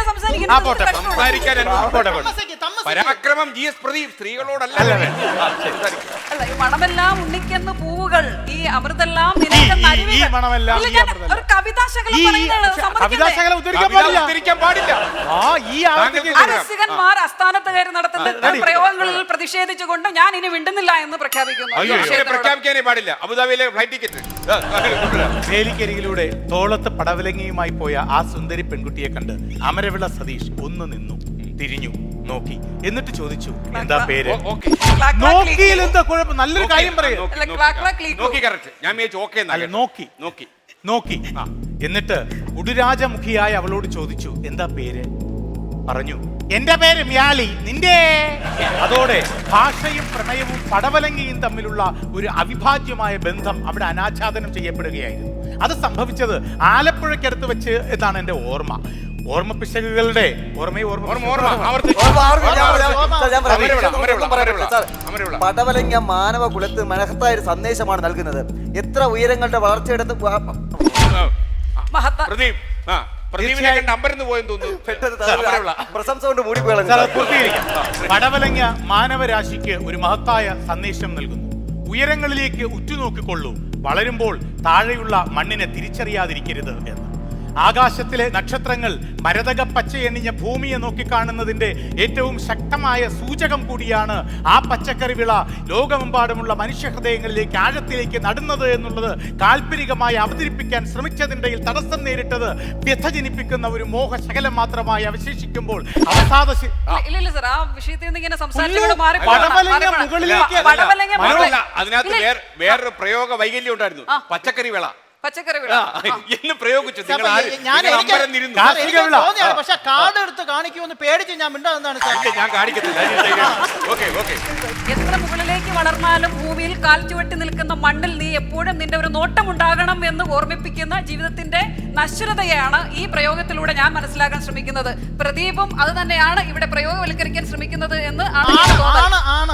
പരാക്രമം GS പ്രദീപ് സ്ത്രീകളോടല്ല. ഈ മണമെല്ലാം ഉണ്ണിക്കെന്നു പൂവുകൾ, ഈ അമൃതെല്ലാം ഒരു ഉദ്ധരിക്കാൻ പാടില്ല. രസികന്മാർ അസ്ഥാനത്ത് കയറി നടത്തുന്ന പ്രയോഗങ്ങളിൽ പ്രതിഷേധിച്ചുകൊണ്ട് ഞാൻ ഇനി വിണ്ടുന്നില്ല എന്ന് പ്രഖ്യാപിക്കുന്നു. പ്രഖ്യാപിക്കാനേ പാടില്ല. അബുദാബിയിലെ ഫ്ലൈറ്റ് ടിക്കറ്റ്. വേലിക്കരികിലൂടെ തോളത്ത് പടവലങ്ങയുമായി പോയ ആ സുന്ദരി പെൺകുട്ടിയെ കണ്ട് അമരവിള സതീഷ് ഒന്ന് നിന്നു, തിരിഞ്ഞു, നോക്കി, എന്നിട്ട് ചോദിച്ചു എന്താ പേര്. നോക്കിയിൽ എന്താ കുഴപ്പം? നല്ലൊരു കാര്യം പറയൂ. നോക്കി. എന്നിട്ട് ഉടുരാജമുഖിയായ അവളോട് ചോദിച്ചു എന്താ പേര്. പറഞ്ഞു എന്റെ പേര് മ്യാളി, നിന്റെ. അതോടെ ഭാഷയും പ്രണയവും പടവലങ്ങയും തമ്മിലുള്ള ഒരു അവിഭാജ്യമായ ബന്ധം അവിടെ അനാച്ഛാദനം ചെയ്യപ്പെടുകയായിരുന്നു. അത് സംഭവിച്ചത് ആലപ്പുഴയ്ക്കടുത്ത് വെച്ച് എന്നാണ് എന്റെ ഓർമ്മ. ഓർമ്മ പിശകുകളുടെ പടവലങ്ങ മാനവ കുലത്ത് മഹത്തായ ഒരു സന്ദേശമാണ് നൽകുന്നത്. എത്ര ഉയരങ്ങളുടെ വളർച്ചയെടുത്ത് പ്രശംസ കൊണ്ട് പടവലങ്ങ മാനവരാശിക്ക് ഒരു മഹത്തായ സന്ദേശം നൽകുന്നു. ഉയരങ്ങളിലേക്ക് ഉറ്റുനോക്കിക്കൊള്ളൂ, വളരുമ്പോൾ താഴെയുള്ള മണ്ണിനെ തിരിച്ചറിയാതിരിക്കരുത് എന്ന്. ആകാശത്തിലെ നക്ഷത്രങ്ങൾ മരതക പച്ചയണിഞ്ഞ ഭൂമിയെ നോക്കിക്കാണുന്നതിന്റെ ഏറ്റവും ശക്തമായ സൂചകം കൂടിയാണ് ആ പച്ചക്കറി വിള ലോകമെമ്പാടുമുള്ള മനുഷ്യഹൃദയങ്ങളിലേക്ക് ആഴത്തിലേക്ക് നടുന്നത് എന്നുള്ളത് കാൽപ്പനികമായി അവതരിപ്പിക്കാൻ ശ്രമിച്ചതിന്റെ തടസ്സം നേരിട്ടത് വ്യഥ ജനിപ്പിക്കുന്ന ഒരു മോഹശകലം മാത്രമായി അവശേഷിക്കുമ്പോൾ അതിനകത്ത് വേറൊരു പ്രയോഗ വൈകല്യം ഉണ്ടായിരുന്നു. പച്ചക്കറി വിള പച്ചക്കറി വിള എന്ന് പ്രയോഗിച്ചു. നിങ്ങൾ ഞാൻ നിങ്ങൾ അമ്പരം തിരുന്നു. കാർഷിക വിള. തോന്നിയാണ്, പക്ഷെ കാർഡ് എടുത്ത് കാണിക്കുമെന്ന് പേടിച്ച് ഞാൻ മിണ്ടാതെന്താണ് സാർ. ഇല്ല, ഞാൻ കാണിക്കത്തില്ല. Okay okay. എത്ര മുകളിലേക്ക് വളർന്നാലും ഭൂമിയിൽ കാൽ ചുവട്ടി നിൽക്കുന്ന മണ്ണിൽ നീ എപ്പോഴും നിന്റെ ഒരു നോട്ടം ഉണ്ടാകണം എന്ന് ഓർമ്മിപ്പിക്കുന്ന ജീവിതത്തിന്റെ നശ്വരതയാണ് ഈ പ്രയോഗത്തിലൂടെ ഞാൻ മനസ്സിലാക്കാൻ ശ്രമിക്കുന്നത്. പ്രദീപും അത് തന്നെയാണ് ഇവിടെ പ്രയോഗവൽക്കരിക്കാൻ ശ്രമിക്കുന്നത് എന്ന് ആണ് എനിക്ക് തോന്നുന്നത്. ആണ്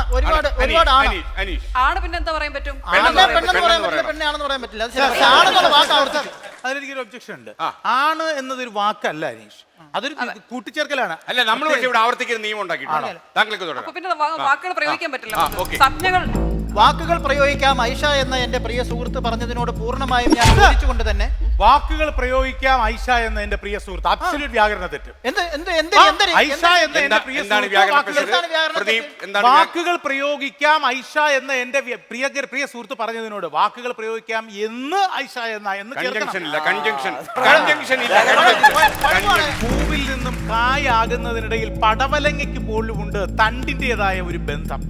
ഒരുപാട് ആണ്. അനീഷ് ആണ് പിന്നെ എന്താ പറയാൻ പറ്റും? പെണ്ണെന്ന് പറയാൻ പറ്റില്ല, പെണ്ണാണെന്ന് പറയാൻ പറ്റില്ല. അത് ശരി. ആണെന്നുള്ള വാക്ക് ആവർത്തിച്ചു. അതിലെനിക്കൊരു ഒബ്ജക്ഷൻ ഉണ്ട്. ആണ് എന്നതൊരു വാക്കല്ല അനീഷ്, അതൊരു കൂട്ടിച്ചേർക്കലാണ്. അല്ല, നമ്മൾ പക്ഷേ ഇവിടെ ആവർത്തിക്കുന്ന നിയമം ഉണ്ടാക്കിയിട്ടാണ്. താങ്കൾക്ക് തുടരാം. അപ്പൊ പിന്നെ വാക്കുകൾ പ്രയോഗിക്കാൻ പറ്റില്ല. ഓക്കേ. സംജ്ഞകൾ വാക്കുകൾ പ്രയോഗിക്കാം. ഐഷ എന്ന എന്റെ പ്രിയ സുഹൃത്ത് പറഞ്ഞതിനോട് പൂർണ്ണമായും ഞാൻ യോജിച്ചുകൊണ്ട് തന്നെ വാക്കുകൾ പ്രയോഗിക്കാം ഐഷ എന്ന എന്റെ പ്രിയ സുഹൃത്ത്. അബ്സല്യൂട്ട് വ്യാകരണ തെറ്റ്. ഐഷ എന്ന എന്റെ പ്രിയ എന്താണ് സുഹൃത്ത് വ്യാകരണ വാക്കുകൾ- പ്രശ്നം? പ്രദീപ്, എന്താണ് വാക്കുകൾ പ്രയോഗിക്കാം ഐഷ എന്ന എന്റെ പ്രിയ സുഹൃത്ത് പറഞ്ഞതിനോട് വാക്കുകൾ പ്രയോഗിക്കാം എന്ന് ഐഷ എന്ന് കൺജങ്ഷൻ ഇല്ല, ചേർക്കണം. കൺജങ്ഷൻ ഇല്ല. പൂവിൽ നിന്നും കായാകുന്നതിനിടയിൽ പടവലങ്ങയ്ക്ക് പോലുമുണ്ട് തണ്ടിൻ്റെതായ ഒരു ബന്ധം.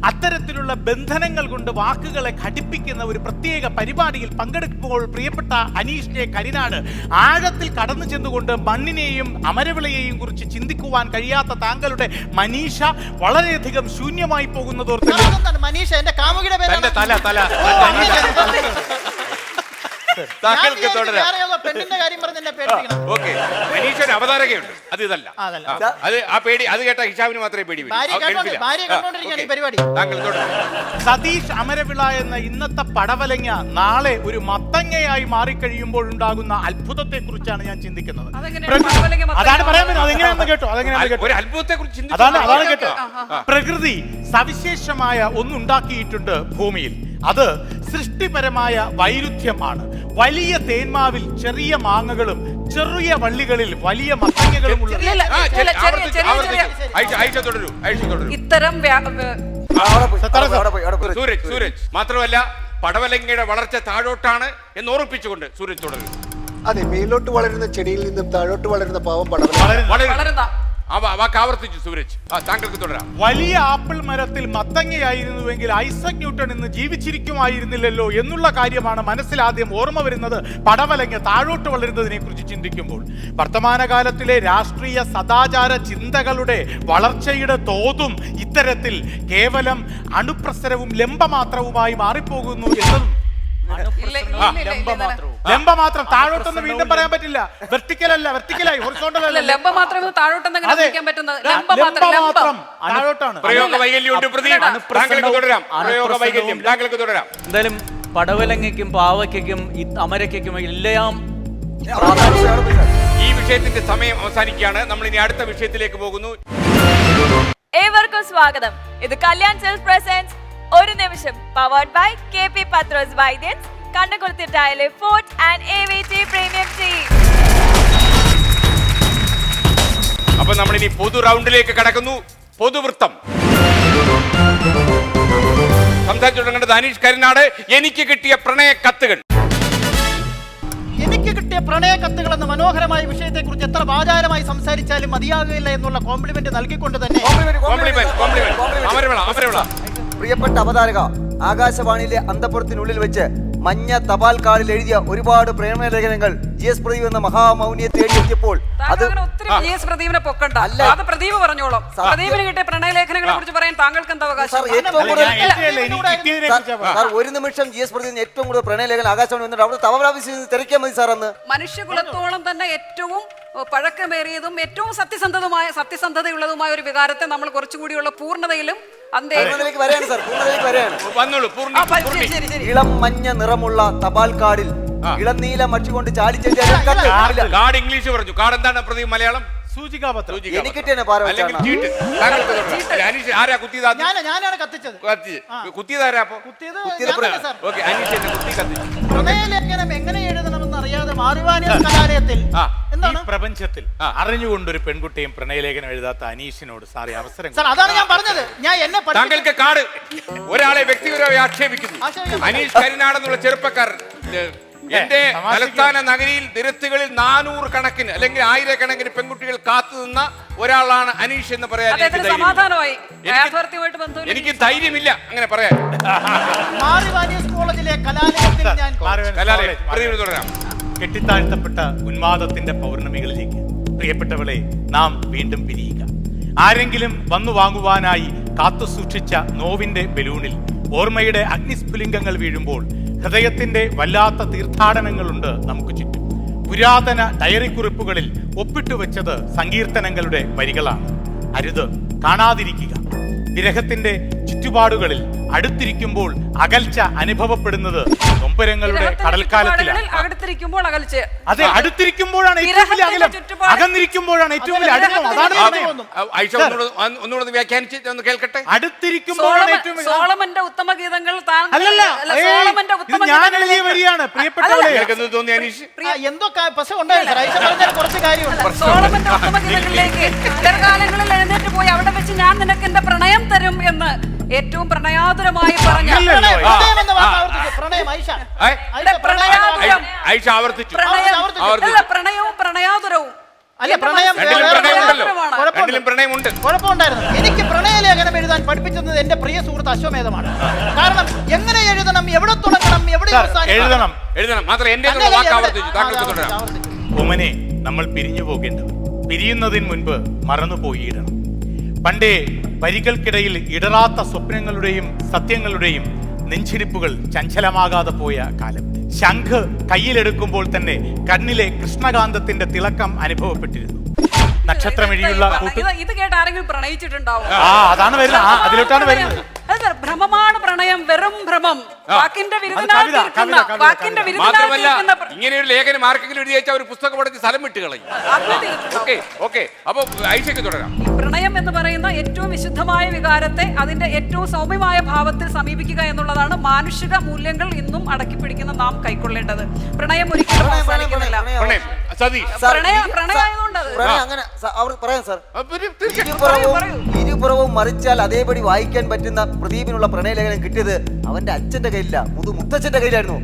അത്തരത്തിലുള്ള ബന്ധനങ്ങൾ കൊണ്ട് വാക്കുകളെ ഘടിപ്പിക്കുന്ന ഒരു പ്രത്യേക പരിപാടിയിൽ പങ്കെടുക്കുമ്പോൾ പ്രിയപ്പെട്ട അനീഷ് ജെ കരിനാട് ആഴത്തിൽ കടന്നു ചെന്നുകൊണ്ട് മണ്ണിനെയും അമരവിളയെയും കുറിച്ച് ചിന്തിക്കുവാൻ കഴിയാത്ത താങ്കളുടെ മനീഷ വളരെയധികം ശൂന്യമായി പോകുന്നതോർത്ത് മനീഷ എന്റെ കാമുകിയുടെ പേരാണ്. താങ്കൾക്ക് തുടരാം. പെണ്ണിന്റെ കാര്യം പറഞ്ഞ് എന്നെ പേടിപ്പിക്കണം. ഓക്കെ, അനീഷ് ഒരു അവതാരകയുണ്ട്. അത് ഇതല്ല. അതല്ല. അത് ആ പേടി, അത് കേട്ട ഹിഷാമിന് മാത്രമേ പേടി വരൂ. ഭാര്യ അവൻ ഗൾഫിലാ. കണ്ടോണ്ടിരിക്കുകയാണ് ഈ പരിപാടി. താങ്കൾ തുടരാം. സതീഷ് അമരവിള എന്ന ഇന്നത്തെ പടവലങ്ങ നാളെ ഒരു മത്തങ്ങയായി മാറിക്കഴിയുമ്പോഴുണ്ടാകുന്ന അത്ഭുതത്തെ കുറിച്ചാണ് ഞാൻ ചിന്തിക്കുന്നത്. അതെങ്ങനെയാണ് പടവലങ്ങ മത്തങ്ങ അതാണ് പറയാൻ പറ്റുന്നത്. അതെങ്ങനെയാണെന്ന് കേട്ടോ, അതെങ്ങനെയാണെന്ന് കേട്ടോ. ഒരു അത്ഭുതത്തെ കുറിച്ച് അതാണ് കേട്ടോ. പ്രകൃതി സവിശേഷമായ ഒന്നുണ്ടാക്കിയിട്ടുണ്ട് ഭൂമിയിൽ. അത് സൃഷ്ടിപരമായ വൈരുദ്ധ്യമാണ്. വലിയ തേന്മാവിൽ ചെറിയ മാങ്ങകളും ചെറിയ വള്ളികളിൽ വലിയ മത്തങ്ങകളും ഉള്ള ഇത്തരം സൂരജ് മാത്രമല്ല, പടവലങ്ങയുടെ വളർച്ച താഴോട്ടാണ് എന്ന് ഓർപ്പിച്ചുകൊണ്ട് സൂരജ് തുടരും. അതെ, മേലോട്ട് വളരുന്ന ചെടിയിൽ നിന്നും താഴോട്ട് വളരുന്ന പാവം പടവലങ്ങ. വളരുന്ന വാക്ക് ആവർത്തിച്ചു സൂരജ്. താങ്കൾക്ക് തുടരാം. വലിയ ആപ്പിൾ മരത്തിൽ മത്തങ്ങയായിരുന്നുവെങ്കിൽ ഐസക് ന്യൂട്ടൺ ഇന്ന് ജീവിച്ചിരിക്കുമായിരുന്നില്ലല്ലോ എന്നുള്ള കാര്യമാണ് മനസ്സിലാദ്യം ഓർമ്മ വരുന്നത് പടവലങ്ങ താഴോട്ട് വളരുന്നതിനെ കുറിച്ച് ചിന്തിക്കുമ്പോൾ. വർത്തമാനകാലത്തിലെ രാഷ്ട്രീയ സദാചാര ചിന്തകളുടെ വളർച്ചയുടെ തോതും ഇത്തരത്തിൽ കേവലം അണുപ്രസരവും ലംബമാത്രവുമായി മാറിപ്പോകുന്നു എന്നതും. ലംബ മാത്രം, താഴോട്ടൊന്നും വീണ്ടും പറയാൻ പറ്റില്ല. വെർട്ടിക്കലല്ല, വെർട്ടിക്കലായി ഹൊറിസോണ്ടൽ ലംബ മാത്രം താഴോട്ടെന്ന് പറ്റുന്നത്. താഴോട്ടാണ്. പ്രയോഗ വൈകല്യമുണ്ട്. താങ്കൾക്ക് തുടരാം. പ്രയോഗ വൈകല്യം താങ്കൾക്ക് തുടരാം. എന്തായാലും പടവലങ്ങയ്ക്കും പാവയ്ക്കും അമരയ്ക്കും എല്ലാം ഈ വിഷയത്തിന്റെ സമയം അവസാനിക്കുകയാണ്. നമ്മൾ ഇനി അടുത്ത വിഷയത്തിലേക്ക് പോകുന്നു. ഏവർക്കും സ്വാഗതം. ഇത് കല്യാൺ സെൽസ് പ്രസൻസ് ഒരു നിമിഷം, powered by KP Pathros Vaidyans, കണ്ണുകുളത്തിട്ടായാലെ fort and AVT premium tea. അപ്പൊ നമ്മൾ ഇനി പൊതു റൗണ്ടിലേക്ക് കടക്കുന്നു. പൊതുവൃത്തം സംസാരിച്ചു തുടങ്ങേണ്ടത് അനീഷ് കരിനാട്. എനിക്ക് കിട്ടിയ പ്രണയ കത്തുകൾ. എനിക്ക് കിട്ടിയ പ്രണയ കത്തുകൾ എന്ന മനോഹരമായ വിഷയത്തെ കുറിച്ച് എത്ര വാചാരമായി സംസാരിച്ചാലും മതിയാകില്ല എന്നുള്ള കോംപ്ലിമെന്റ് നൽകിക്കൊണ്ട് തന്നെ പ്രിയപ്പെട്ട അവതാരക, ആകാശവാണിയിലെ അന്തപുരത്തിനുള്ളിൽ വെച്ച് മഞ്ഞ തപാൽ കാർഡിൽ എഴുതിയ ഒരുപാട് പ്രേമലേഖനങ്ങൾ GS പ്രദീപ് എന്ന മഹാമൗനിയെ തേടിയെത്തിയപ്പോൾ അത് പ്രദീപിനെ പൊക്കണ്ട, അത് പ്രദീപ് പറഞ്ഞോളാം. പ്രദീപിന് കിട്ടിയ പ്രണയലേഖനങ്ങളെ കുറിച്ച് പറയാൻ താങ്കൾക്ക് എന്താ അവകാശം? ഒരു നിമിഷം GS പ്രദീപിന് ഏറ്റവും കൂടുതൽ പ്രണയലേഖനം ആകാശവാണി വന്നിട്ട് അവിടെ തപാൽ തിരക്കിയാൽ മതി സാർ. അന്ന് മനുഷ്യകുലത്തോളം തന്നെ ഏറ്റവും പഴക്കമേറിയതും ഏറ്റവും സത്യസന്ധതയുള്ളതുമായ ഒരു വികാരത്തെ നമ്മൾ കുറച്ചുകൂടിയുള്ള പൂർണ്ണതയിലും ഇളം മഞ്ഞ നിറമുള്ള തപാൽ കാർഡിൽ ഇളം നീല മഷി കൊണ്ട് കാർഡ് ഇംഗ്ലീഷ് പറഞ്ഞു. കാർഡ് എന്താണ് പ്രദീപ് മലയാളം? സൂചികാപത്രം. ആരാ കുത്തിയത്? ഞാനാണ് കത്തിച്ചത്. കുത്തിയതാരാ? അപ്പൊ പ്രണയലേഖനം എങ്ങനെ എഴുതണമെന്ന് അറിയാതെ മാറിവാനിയസ് കലാലയത്തിൽ ഈ പ്രപഞ്ചത്തിൽ അറിഞ്ഞുകൊണ്ടൊരു പെൺകുട്ടിയും പ്രണയലേഖനം എഴുതാത്ത അനീഷിനോട് സാറി അവസരം. സാർ, അതാണ് ഞാൻ പറഞ്ഞത്. താങ്കൾക്ക് കാർഡ് ഒരാളെ വ്യക്തിപരമായി ആക്ഷേപിക്കുന്നു. അനീഷ് കരിനാട് എന്നുള്ള ചെറുപ്പക്കാരൻ എന്റെ തലസ്ഥാന നഗരിയിൽ നിരത്തുകളിൽ 400 കണക്കിന് അല്ലെങ്കിൽ 1000കണക്കിന് പെൺകുട്ടികൾ കാത്തു നിന്ന ഒരാളാണ് അനീഷ് എന്ന് പറയാൻ എനിക്ക് ധൈര്യമില്ല അങ്ങനെ പറയാൻ. കോളേജിലെ കലാലയത്തിൽ ഞാൻ കലാലയം പ്രദീപിന് തുടരാം. കെട്ടിത്താഴ്ത്തപ്പെട്ട ഉന്മാദത്തിന്റെ പൗർണമികളിലേക്ക് പ്രിയപ്പെട്ടവളെ നാം വീണ്ടും പിരിയുക. ആരെങ്കിലും വന്നു വാങ്ങുവാനായി കാത്തു സൂക്ഷിച്ച നോവിന്റെ ബലൂണിൽ ഓർമ്മയുടെ അഗ്നിസ്ഫുലിംഗങ്ങൾ വീഴുമ്പോൾ ഹൃദയത്തിന്റെ വല്ലാത്ത തീർത്ഥാടനങ്ങളുണ്ട് നമുക്ക് ചുറ്റും. പുരാതന ഡയറി കുറിപ്പുകളിൽ ഒപ്പിട്ടുവെച്ചത് സങ്കീർത്തനങ്ങളുടെ വരികളാണ്. അരുത്, കാണാതിരിക്കുക. വിരഹത്തിന്റെ ചുറ്റുപാടുകളിൽ അടുത്തിരിക്കുമ്പോൾ അകൽച്ച അനുഭവപ്പെടുന്നത് നൊമ്പരങ്ങളുടെ കടൽക്കാലത്തിലാണ്. അതെ, അടുത്തിരിക്കുമ്പോഴാണ് ഏറ്റവും വലിയ അകലം, അകന്നിരിക്കുമ്പോഴാണ് ഏറ്റവും വലിയ അടുപ്പം. അതാണ് ഒന്നുകൂടെ വ്യാഖ്യാനിച്ച് ഒന്ന് കേൾക്കട്ടെ. അടുത്തിരിക്കുമ്പോഴാണ് ഏറ്റവും വലിയ സോളമന്റെ ഉത്തമ ഗീതങ്ങൾ ഞാൻ എഴുതിയ വരിയാണ് പ്രിയപ്പെട്ടവളെ. തോന്നി അനീഷ് എന്തോ കുറച്ച് കാര്യമുണ്ട്. സോളമന്റെ ഉത്തമ ഗീതങ്ങളിലേക്ക് ഇടകാലങ്ങളിൽ എഴുന്നേറ്റ് പോയി അവിടെ വെച്ച് ഞാൻ നിനക്ക് എന്റെ പ്രണയം തരും എന്ന് ഏറ്റവും പ്രണയാതുരമായി പറഞ്ഞ ഐഷ ആവർത്തിച്ചു. പ്രണയവും പ്രണയാതുരവും പ്രണയമുണ്ട്. കുഴപ്പമുണ്ടായിരുന്നു. എനിക്ക് പ്രണയലേഖനം എഴുതാൻ പഠിപ്പിച്ചത് എന്റെ പ്രിയ സുഹൃത്ത് അശ്വമേധമാണ്. കാരണം എങ്ങനെ എഴുതണം, എവിടെ തുടങ്ങണം, എവിടെ എഴുതണം മാത്രം എന്റെ ഉമ്മനെ നമ്മൾ പിരിഞ്ഞു പോകേണ്ടത് പിരിയുന്നതിന് മുൻപ് മറന്നുപോയിടണം. പണ്ടേ വരികൾക്കിടയിൽ ഇടറാത്ത സ്വപ്നങ്ങളുടെയും സത്യങ്ങളുടെയും നെഞ്ചിരിപ്പുകൾ ചഞ്ചലമാകാതെ പോയ കാലം. ശംഖ് കയ്യിലെടുക്കുമ്പോൾ തന്നെ കണ്ണിലെ കൃഷ്ണകാന്തത്തിന്റെ തിളക്കം അനുഭവപ്പെട്ടിരുന്നു. നക്ഷത്രമെഴിയുള്ള ഇത് കേട്ട് ആരെങ്കിലും പ്രണയിച്ചിട്ടുണ്ടാവും? അതാണ് വരുന്നത്, അതിലോട്ടാണ് വരുന്നത്. ഭ്രമമാണ് പ്രണയം, വെറും ഭ്രമം. വാക്കിന്റെ മാത്രമല്ല ഇങ്ങനെയൊരു ലേഖനം ആർക്കെങ്കിലും എഴുതി വെച്ചാൽ ഒരു പുസ്തകം പഠിച്ച് സ്ഥലം വിട്ട് കളയും. അപ്പൊ ഐഷയ്ക്ക് തുടരാം. പ്രണയം എന്ന് പറയുന്ന ഏറ്റവും വിശുദ്ധമായ വികാരത്തെ അതിന്റെ ഏറ്റവും സൗമ്യമായ ഭാവത്തിൽ സമീപിക്കുക എന്നുള്ളതാണ് മാനുഷിക മൂല്യങ്ങൾ ഇന്നും അടക്കി പിടിക്കുന്ന നാം കൈക്കൊള്ളേണ്ടത്. പ്രണയം ഒരിക്കലും അവസാനിക്കുന്നില്ല. ഇരുപുറവും മറിച്ചാൽ അതേപടി വായിക്കാൻ പറ്റുന്ന പ്രദീപിനുള്ള പ്രണയലേഖനം കിട്ടിയത് അവന്റെ അച്ഛന്റെ കയ്യില്ല, മുത്തച്ഛന്റെ കയ്യിലായിരുന്നു.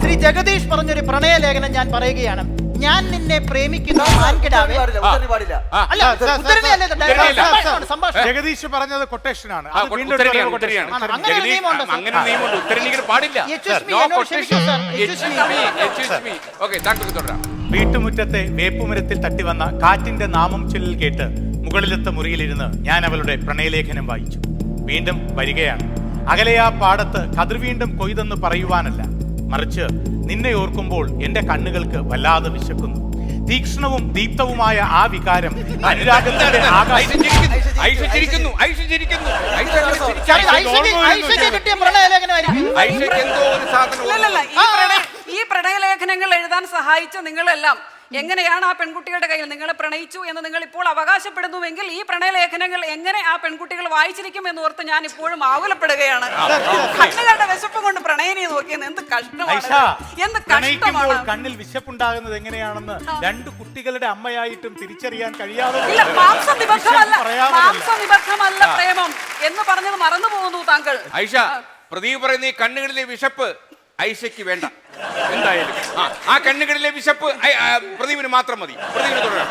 ശ്രീ ജഗദീഷ് പറഞ്ഞൊരു പ്രണയലേഖനം ഞാൻ പറയുകയാണ്. ഞാൻ നിന്നെ പ്രേമിക്കുന്നു മാൻകിടാവേ. ജഗദീഷ് പറഞ്ഞത് കൊട്ടേഷനാണ്. വീട്ടുമുറ്റത്തെ വേപ്പുമരത്തിൽ തട്ടിവന്ന കാറ്റിന്റെ നാമം ചൊല്ലിൽ കേട്ട് മുകളിലത്തെ മുറിയിലിരുന്ന് ഞാൻ അവളുടെ പ്രണയലേഖനം വായിച്ചു. വീണ്ടും വരികയാണ്. അകലെയാ പാടത്ത് കതിർ വീണ്ടും കൊയ്തെന്ന് പറയുവാനല്ല, മറിച്ച് നിന്നെ ഓർക്കുമ്പോൾ എന്റെ കണ്ണുകൾക്ക് വല്ലാതെ വിശക്കുന്നു. തീക്ഷ്ണവും ദീപ്തവുമായ ആ വികാരം അനുരാഗത്തിന്റെ ഈ പ്രണയലേഖനങ്ങൾ എഴുതാൻ സഹായിച്ച നിങ്ങളെല്ലാം എങ്ങനെയാണ് ആ പെൺകുട്ടികളുടെ കയ്യിൽ നിങ്ങളെ പ്രണയിച്ചു എന്ന് നിങ്ങൾ ഇപ്പോൾ അവകാശപ്പെടുന്നുവെങ്കിൽ ഈ പ്രണയലേഖനങ്ങൾ എങ്ങനെ ആ പെൺകുട്ടികൾ വായിച്ചിരിക്കും എന്ന് ഓർത്ത് ഞാൻ ഇപ്പോഴും ആകുലപ്പെടുകയാണ്. കണ്ണുകളുടെ വിശപ്പ് കൊണ്ട് പ്രണയിനെ നോക്കിയെന്ന് എന്ത് കഷ്ടമാണ്. കണ്ണിൽ വിശപ്പുണ്ടാകുന്നത് എങ്ങനെയാണെന്ന് രണ്ട് കുട്ടികളുടെ അമ്മയായിട്ടും തിരിച്ചറിയാൻ കഴിയാതെ മാംസനിബദ്ധമല്ല പ്രേമം എന്ന് പറഞ്ഞത് മറന്നു പോകുന്നു താങ്കൾ. ഐഷ, പ്രദീപ് പറയുന്ന ഈ കണ്ണുകളിലെ വിശപ്പ് ഐഷയ്ക്ക് വേണ്ട. എന്തായാലും ആ കണ്ണുകളിലെ വിശപ്പ് പ്രദീപിന് മാത്രം മതി. പ്രദീപിന് തുടരാം.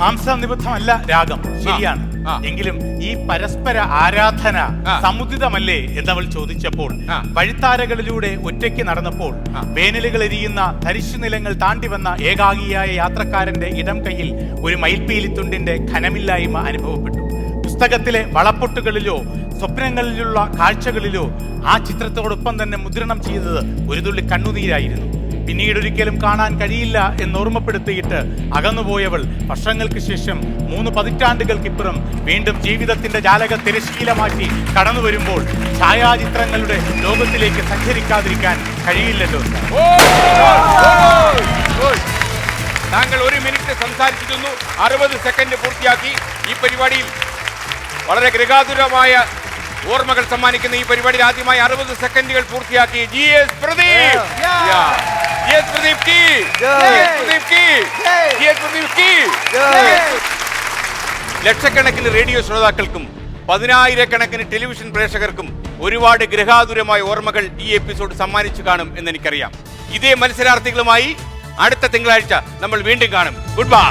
മാംസനിബദ്ധമല്ല രാഗം, ശരിയാണ്. എങ്കിലും ഈ പരസ്പര ആരാധന സമുദിതമല്ലേ എന്നവൾ ചോദിച്ചപ്പോൾ, വഴിത്താരകളിലൂടെ ഒറ്റയ്ക്ക് നടന്നപ്പോൾ വേനലുകൾ എരിയുന്ന തരിശുനിലങ്ങൾ താണ്ടി വന്ന ഏകാഗിയായ യാത്രക്കാരന്റെ ഇടം കൈയിൽ ഒരു മയിൽപ്പീലിത്തുണ്ടിന്റെ ഘനമില്ലായ്മ അനുഭവപ്പെട്ടു. പുസ്തകത്തിലെ വളപ്പൊട്ടുകളിലോ സ്വപ്നങ്ങളിലുള്ള കാഴ്ചകളിലോ ആ ചിത്രത്തോടൊപ്പം തന്നെ മുദ്രണം ചെയ്തത് ഒരു തുള്ളി കണ്ണുനീരായിരുന്നു. പിന്നീടൊരിക്കലും കാണാൻ കഴിയില്ല എന്നോർമ്മപ്പെടുത്തിയിട്ട് അകന്നുപോയവൾ വർഷങ്ങൾക്ക് ശേഷം 3 പതിറ്റാണ്ടുകൾക്കിപ്പുറം വീണ്ടും ജീവിതത്തിന്റെ ജാലക തിരശ്ശീലമാറ്റി കടന്നു വരുമ്പോൾ ഛായാചിത്രങ്ങളുടെ ലോകത്തിലേക്ക് സഞ്ചരിക്കാതിരിക്കാൻ കഴിയില്ലല്ലോ. താങ്കൾ 1 മിനിറ്റ് സംസാരിച്ചിരുന്നു, 60 സെക്കൻഡ് പൂർത്തിയാക്കി. ഈ പരിപാടിയിൽ വളരെ ഗൃഹാതുരമായ ഓർമ്മകൾ സമ്മാനിക്കുന്ന ഈ പരിപാടിയിൽ ആദ്യമായി 60 സെക്കൻഡുകൾ പൂർത്തിയാക്കി GS പ്രദീപ്. ലക്ഷക്കണക്കിന് റേഡിയോ ശ്രോതാക്കൾക്കും 10,000-കണക്കിന് ടെലിവിഷൻ പ്രേക്ഷകർക്കും ഒരുപാട് ഗൃഹാതുരമായ ഓർമ്മകൾ ഈ എപ്പിസോഡ് സമ്മാനിച്ചു കാണും എന്നെനിക്കറിയാം. ഇതേ മത്സരാർത്ഥികളുമായി അടുത്ത തിങ്കളാഴ്ച നമ്മൾ വീണ്ടും കാണും. Good bye.